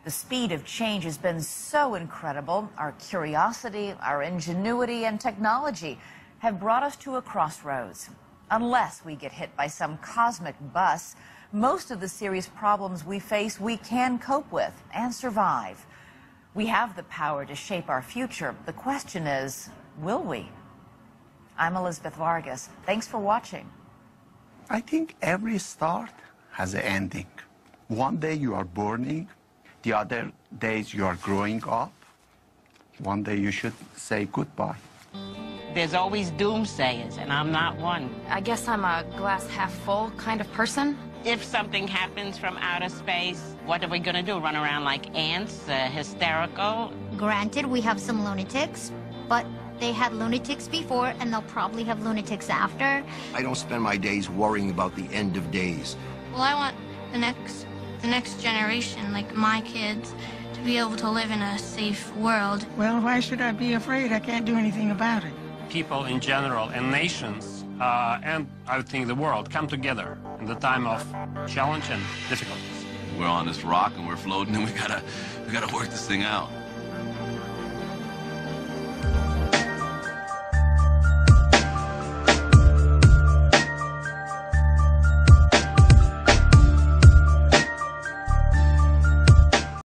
The speed of change has been so incredible. Our curiosity, our ingenuity, and technology have brought us to a crossroads. Unless we get hit by some cosmic bus, most of the serious problems we face we can cope with and survive. We have the power to shape our future. The question is, will we? I'm Elizabeth Vargas. Thanks for watching. I think every start has an ending. One day you are burning, the other days you are growing up. One day you should say goodbye. There's always doomsayers, and I'm not one. I guess I'm a glass half full kind of person. If something happens from outer space, what are we going to do? Run around like ants, hysterical? Granted, we have some lunatics, but they had lunatics before, and they'll probably have lunatics after. I don't spend my days worrying about the end of days. Well, I want the next generation, like my kids, to be able to live in a safe world. Well, why should I be afraid? I can't do anything about it. People in general and nations and I think the world come together in the time of challenge and difficulties. We're on this rock and we're floating and we gotta work this thing out.